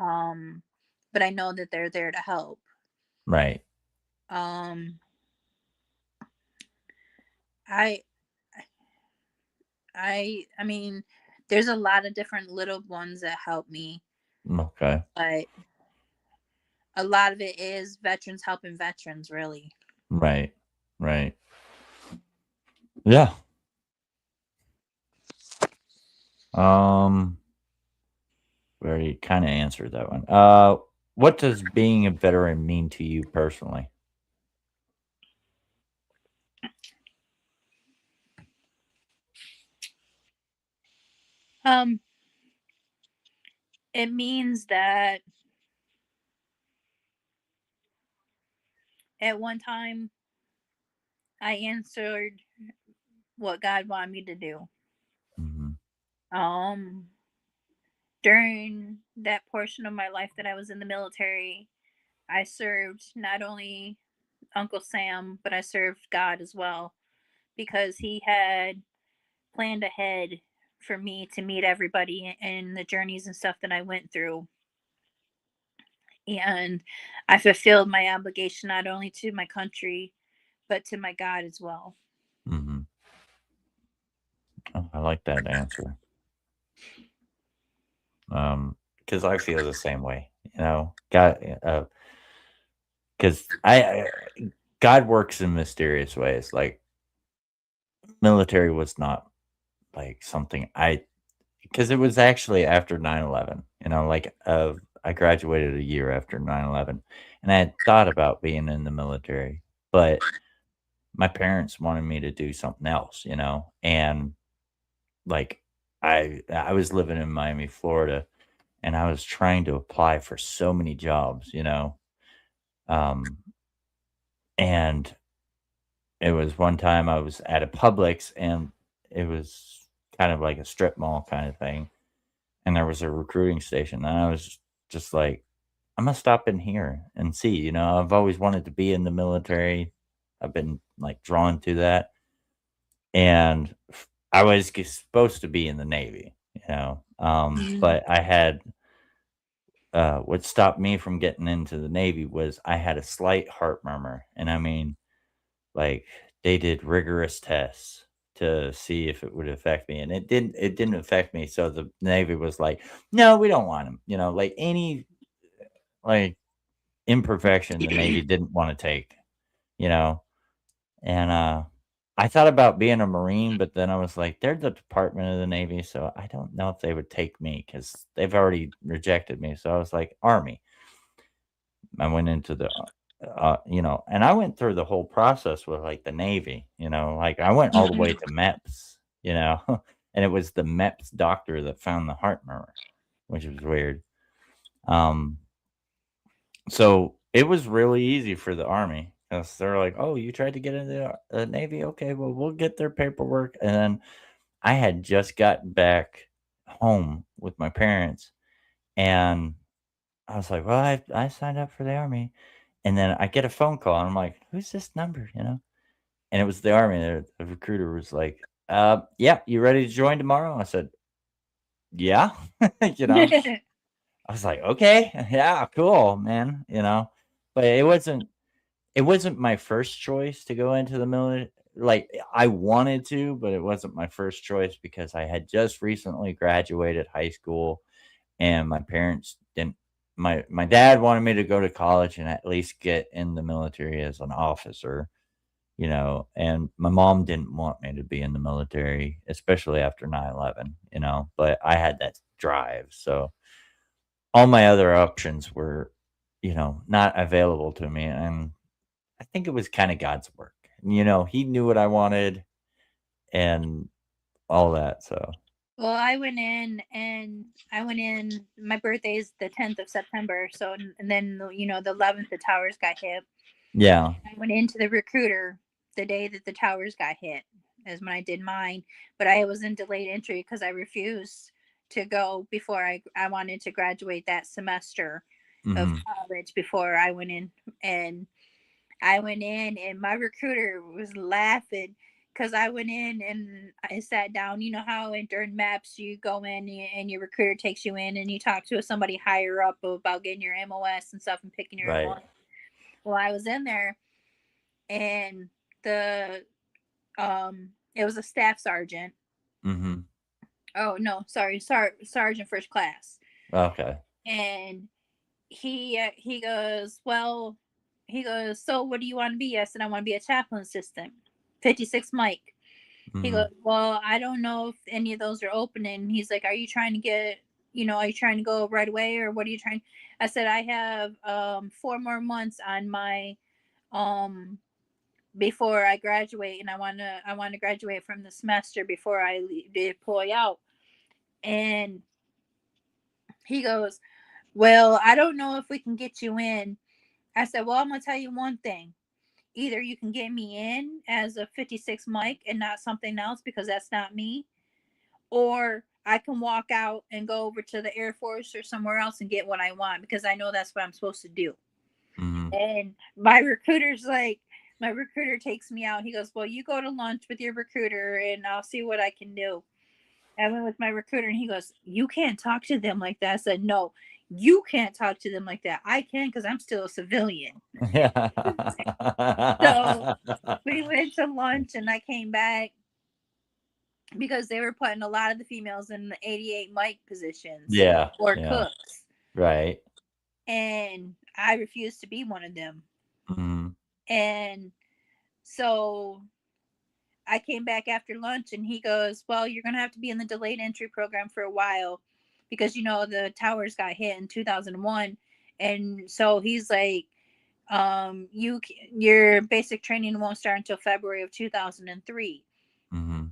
Um, but I know that they're there to help. Right. Um, I, I mean, there's a lot of different little ones that help me, Okay. but a lot of it is veterans helping veterans, really. Right. Right. Yeah. Um, we already kind of answered that one. What does being a veteran mean to you personally? Um, it means that at one time I answered what God wanted me to do. Mm-hmm. Um, during that portion of my life that I was in the military, I served not only Uncle Sam, but I served God as well because he had planned ahead for me to meet everybody and the journeys and stuff that I went through. And I fulfilled my obligation not only to my country, but to my God as well. Mm-hmm. Oh, I like that answer. Because I feel the same way. God, because God works in mysterious ways. Like military was not like something I because it was actually after 9/11. Like I graduated a year after 9/11, and I had thought about being in the military, but my parents wanted me to do something else. And like I was living in Miami, Florida, and I was trying to apply for so many jobs. Um, and it was one time I was at a Publix, and it was kind of like a strip mall kind of thing, and there was a recruiting station, and I was just like, "I'm gonna stop in here and see." I've always wanted to be in the military. I've been like drawn to that, and I was supposed to be in the Navy. But I had what stopped me from getting into the Navy was I had a slight heart murmur, and I mean, like, they did rigorous tests to see if it would affect me, and it didn't affect me, so the Navy was like, "No, we don't want him," like, any, like, imperfection the Navy didn't wanna take, you know? And, I thought about being a Marine, but then I was like, "They're the Department of the Navy, so I don't know if they would take me because 'cause they've already rejected me," so I was like, "Army." I went into the, and I went through the whole process with like the Navy. Like I went all the way to MEPS, and it was the MEPS doctor that found the heart murmur, which was weird. Um, so it was really easy for the Army because they're like, oh, you tried to get into the Navy? Okay, well, we'll get their paperwork. And then I had just gotten back home with my parents, and I was like, well, I signed up for the Army. And then I get a phone call, and I'm like, "Who's this number?" And it was the Army. The recruiter was like, yeah, you ready to join tomorrow?" I said, "Yeah." you know? I was like, "Okay, yeah, cool, man." But it wasn't my first choice to go into the military. Like, I wanted to, but it wasn't my first choice because I had just recently graduated high school, and my parents didn't my dad wanted me to go to college and at least get in the military as an officer, and my mom didn't want me to be in the military, especially after 9/11, but I had that drive. So all my other options were, not available to me. And I think it was kind of God's work. He knew what I wanted and all that. So, Well, I went in. My birthday is the 10th of September, so and then the 11th the towers got hit. yeah. I went into the recruiter the day that the towers got hit, as when I did mine. But I was in delayed entry because I refused to go before I wanted to graduate that semester of Hmm. college before I went in. And I went in, and my recruiter was laughing because I went in and I sat down. You know how during maps you go in and your recruiter takes you in and you talk to somebody higher up about getting your MOS and stuff and picking your Right. MOS. Well, I was in there, and the it was a staff sergeant. Hmm. Oh no, sorry, sergeant first class. Okay. And he goes, well, he goes, so what do you want to be? I said, I want to be a chaplain assistant. 56 Mike. He Hmm. goes, well, I don't know if any of those are opening. He's like, are you trying to get, are you trying to go right away, or what are you trying? I said, I have 4 more months on my um before I graduate, and I want to graduate from the semester before I deploy out. And he goes, well, I don't know if we can get you in. I said, well, I'm gonna tell you one thing. Either you can get me in as a 56 Mike and not something else, because that's not me, or I can walk out and go over to the Air Force or somewhere else and get what I want, because I know that's what I'm supposed to do. Hmm. And my recruiter takes me out. He goes, well, you go to lunch with your recruiter and I'll see what I can do. I went with my recruiter and he goes, you can't talk to them like that. I said, no, you can't talk to them like that. I can, because I'm still a civilian. So we went to lunch and I came back because they were putting a lot of the females in the 88 mic positions Yeah. or Yeah. cooks. Right. And I refused to be one of them. Hmm. And so I came back after lunch and he goes, well, you're going to have to be in the delayed entry program for a while, because, the towers got hit in 2001. And so he's like, your basic training won't start until February of 2003. Hmm.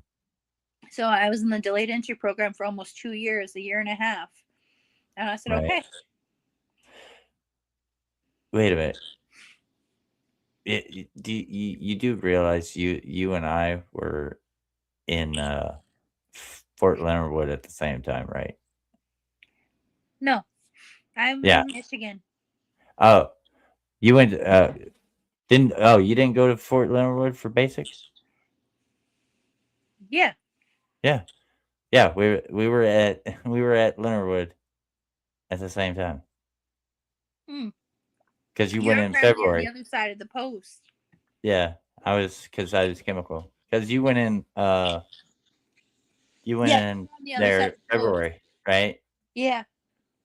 So I was in the delayed entry program for almost 2 years, a year and a half. And I said, Right. okay. Wait a minute. You do realize you and I were in Fort Leonard Wood at the same time, right? No, I'm Yeah. in Michigan. Oh, you went you didn't go to Fort Leonard Wood for basic? Yeah. Yeah. Yeah, we were at we were at Leonard Wood at the same time Mm. cuz you went You're in probably on the February. other side of the post. Yeah. I was chemical. Cuz you went Yeah, in on the other side of there the post. February, right? Yeah.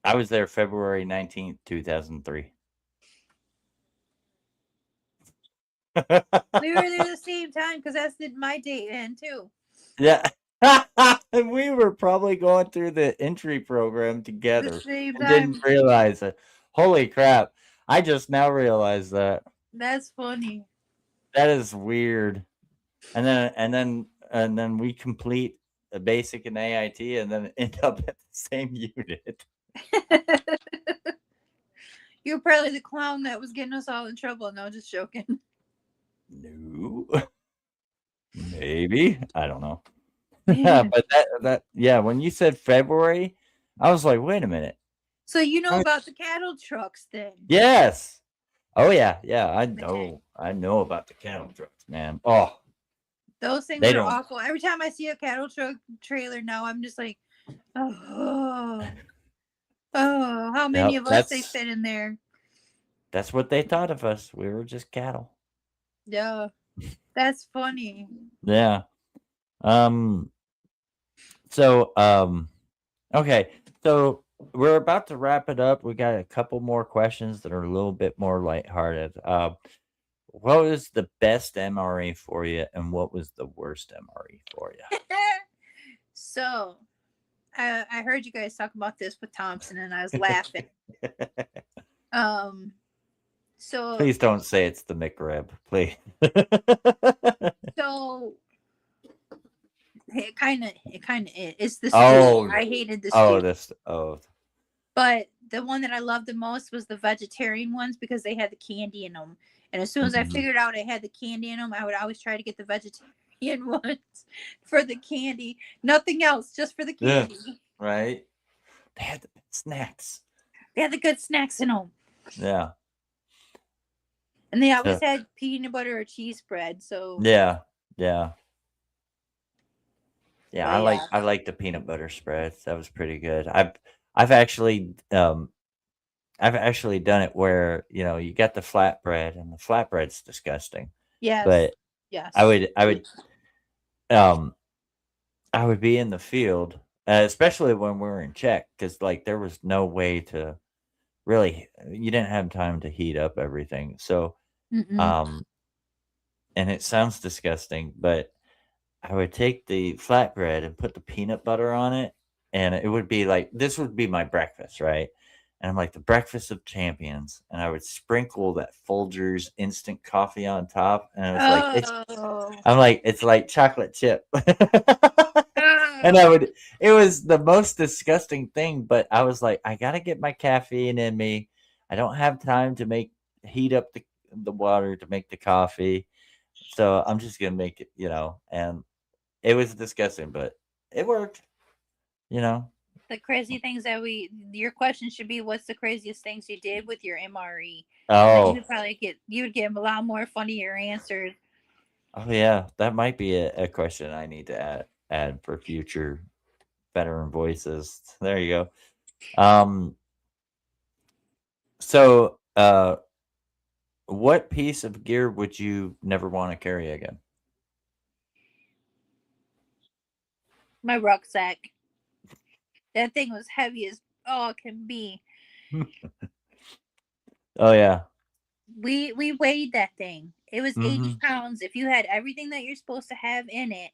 I was there February 19th, 2003. We were there the same time because that's my date and too. Yeah. We were probably going through the entry program The together same and didn't time. realize it. Holy crap. I just now realized that. That's funny. That is weird. And then we complete a basic and AIT and then end up at the same unit. You're probably the clown that was getting us all in trouble. No, just joking. No. Maybe. I don't know. Yeah. But that yeah, when you said February, I was like, wait a minute. So you know I- about the cattle trucks then? Yes. Oh yeah, yeah. I Man, know. I know about the cattle trucks, man. Oh, those things they are don't. awful. Every time I see a cattle truck trailer now, I'm just like, oh, oh, how many Yep, of us they fit in there? that's what they thought of us. We were just cattle. Yeah, that's funny. Yeah. Um. So. Okay. So we're about to wrap it up. We got a couple more questions that are a little bit more lighthearted. what was the best MRE for you, and what was the worst MRE for So I heard you guys talk about this with Thompson, and I was laughing. you? Um, so Please don't say it's the McRib, please. so it kind of it's the stew. Oh, I hated the oh, stew, this, oh, but the one that I loved the most was the vegetarian ones because they had the candy in them. And as soon as I mhm. figured out it had the candy in them, I would always try to get the vegetarian ones for the candy. Nothing else, just for the Yeah, candy. right. They had the snacks. They had the good snacks in them. Yeah, And they always so had peanut butter or cheese spread. So, yeah, yeah, yeah. but yeah. I like the peanut butter spreads. That was pretty good. I've actually I've actually done it where, you got the flatbread, and the flatbread's disgusting. Yes. But I Yes. would I would um I would be in the field, especially when we were in Czech, because like there was no way to really, you didn't have time to heat up everything. So Mm-mm. um and it sounds disgusting, but I would take the flatbread and put the peanut butter on it, and it would be like, this would be my breakfast, right? And I'm like, the breakfast of champions, and I would sprinkle that Folgers instant coffee on top, and I was like, Oh. I'm like, it's like chocolate chip. And Oh. it was the most disgusting thing, but I was like, I gotta get my caffeine in me. I don't have time to heat up the water to make the coffee. So I'm just gonna make it, and it was disgusting, but it worked, you know. The crazy things that your question should be, what's the craziest things you did with your MRE? And then Oh, you would get a lot more funnier answers. oh yeah, that might be a question I need to add for future veteran voices. There you go. Um, so what piece of gear would you never want to carry again? My rucksack. That thing was heavy as all it can be. Oh yeah. We weighed that thing. It was 80 Hmm. pounds. If you had everything that you're supposed to have in it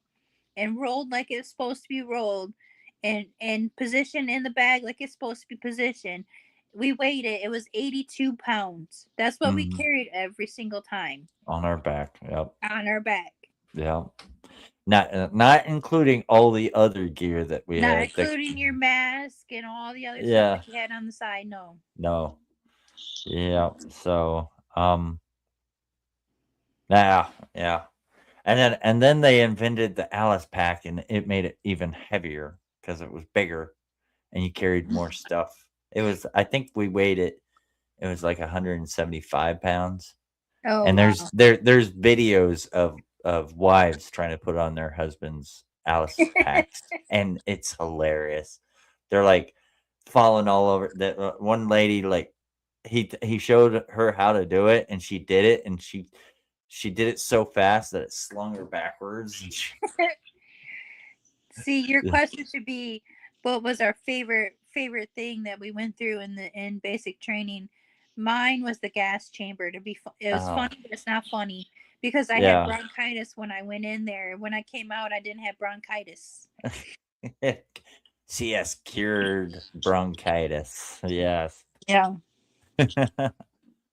and rolled like it's supposed to be rolled and positioned in the bag like it's supposed to be positioned, we weighed it. It was 82 pounds. That's what we Hmm. carried every single time On our back. Yep. on our back. Yeah. Not including all the other gear that we Not had. including your mask and all the other stuff Yeah. that you had on the side. No. No. Yeah. So yeah, yeah. And then they invented the Alice pack, and it made it even heavier because it was bigger and you carried more stuff. I think we weighed it. It was like 175 pounds. Oh And wow. there's videos of wives trying to put on their husbands' Alice packs, and it's hilarious. They're like falling all over. That one lady, like, he showed her how to do it, and she did it, and she did it so fast that it slung her backwards. And See, your question should be, what was our favorite thing that we went through in basic training? Mine was the gas chamber. It was oh funny, but it's not funny because I had yeah, bronchitis when I went in there. When I came out, I didn't have bronchitis. she has cured bronchitis. Yes. Yeah,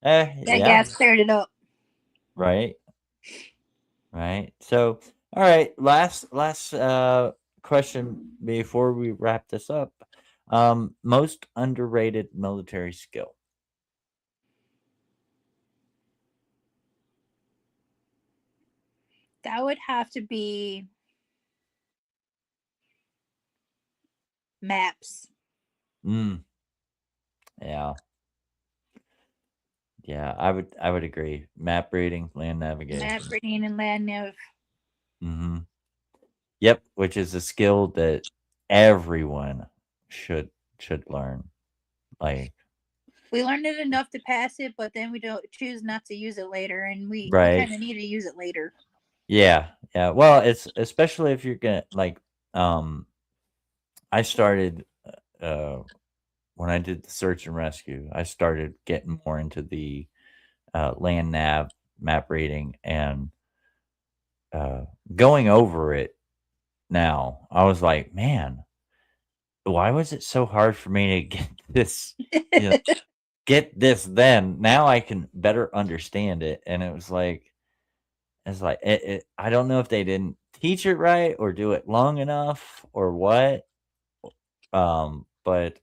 that Yeah. gas cleared it up. Right. Right. So, all right, last question before we wrap this up. Most underrated military skill. That would have to be maps. Mm, yeah. Yeah, I would agree. Map reading, land Map navigation. reading and land nav. Mhm. Yep, which is a skill that everyone should should learn. Like, We learned it enough to pass it, but then we don't choose not to use it later, and we right. kind of need to use it later. Yeah. Yeah. Well, it's especially if you're gonna like um I started uh when I did the search and rescue, I started getting more into the land nav map reading, and uh, going over it now, I was like, man, why was it so hard for me to get this, you know, get this then? Now I can better understand it. And it's like, I don't know if they didn't teach it right or do it long enough or what. But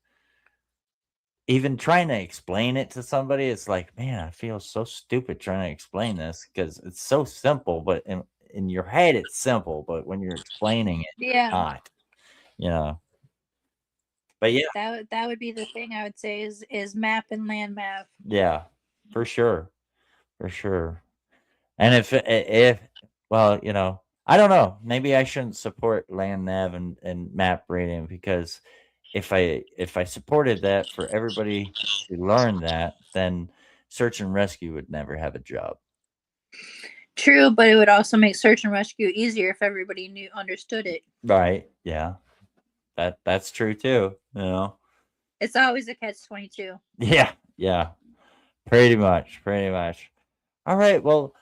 even trying to explain it to somebody, it's like, man, I feel so stupid trying to explain this because it's so simple, but in your head, it's simple, but when you're explaining it, Yeah, not, you know. But yeah, that would be the thing I would say is map and land map. yeah, for sure, for sure. And if well, I don't know. Maybe I shouldn't support land nav and map reading because if I supported that for everybody to learn that, then search and rescue would never have a job. True, but it would also make search and rescue easier if everybody knew understood it. Right. Yeah. That's true too. It's always a catch 22. Yeah. Yeah. Pretty much. Pretty much. All right. Well,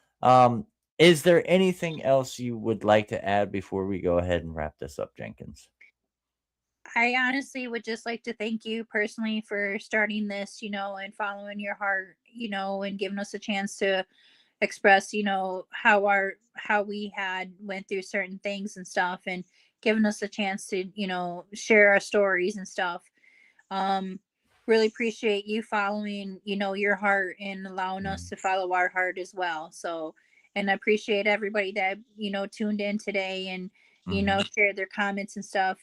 is there anything else you would like to add before we go ahead and wrap this up, Jenkins? I honestly would just like to thank you personally for starting this, and following your heart, and giving us a chance to express, how we had went through certain things and stuff, and giving us a chance to, share our stories and stuff. um really appreciate you following, your heart, and allowing us Mhm. to follow our heart as well. So, and I appreciate everybody that, tuned in today, and, Mhm. shared their comments and stuff.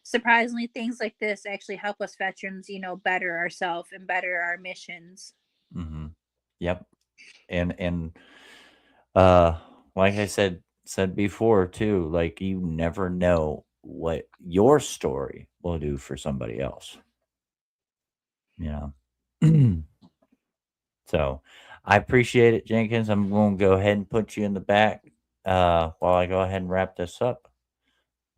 Surprisingly, things like this actually help us veterans, better ourselves and better our missions. Mhm. Yep. And uh like I said before too, like you never know what your story will do for somebody else, you know. So I appreciate it, Jenkins. I'm going to go ahead and put you in the back while I go ahead and wrap this up.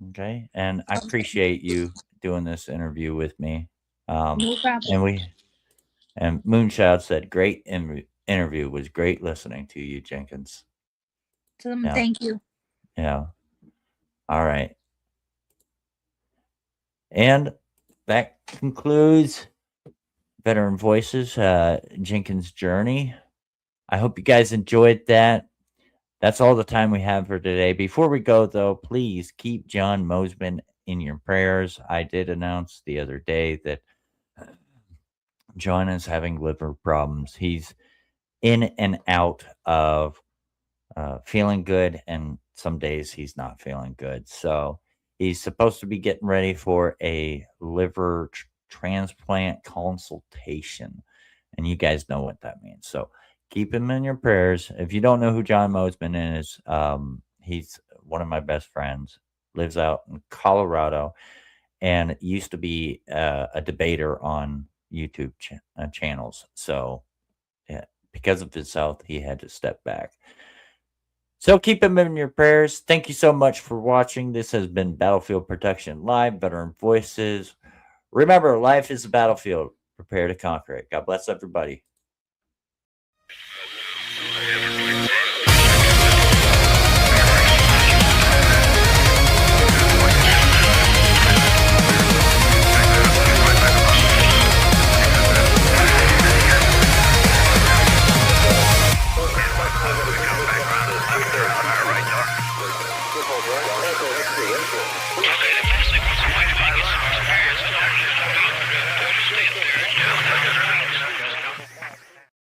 Okay. And I appreciate you doing this interview with me. Um, No problem. and Moonchild said, great interview. Was great listening to you, Jenkins. Yeah. Thank you. Yeah. All right. And that concludes Veteran Voices, Jenkins' journey. I hope you guys enjoyed that. That's all the time we have for today. Before we go, though, please keep John Mosman in your prayers. I did announce the other day that John is having liver problems. He's in and out of feeling good, and some days he's not feeling good. So he's supposed to be getting ready for a liver transplant consultation, and you guys know what that means. So keep him in your prayers. If you don't know who John Mosman is, he's one of my best friends. Lives out in Colorado, and used to be a debater on YouTube channels. So yeah, because of his health, he had to step back. So keep him in your prayers. Thank you so much for watching. This has been Battlefield Protection Live, Veteran Voices. Remember, life is a battlefield. Prepare to conquer it. God bless everybody.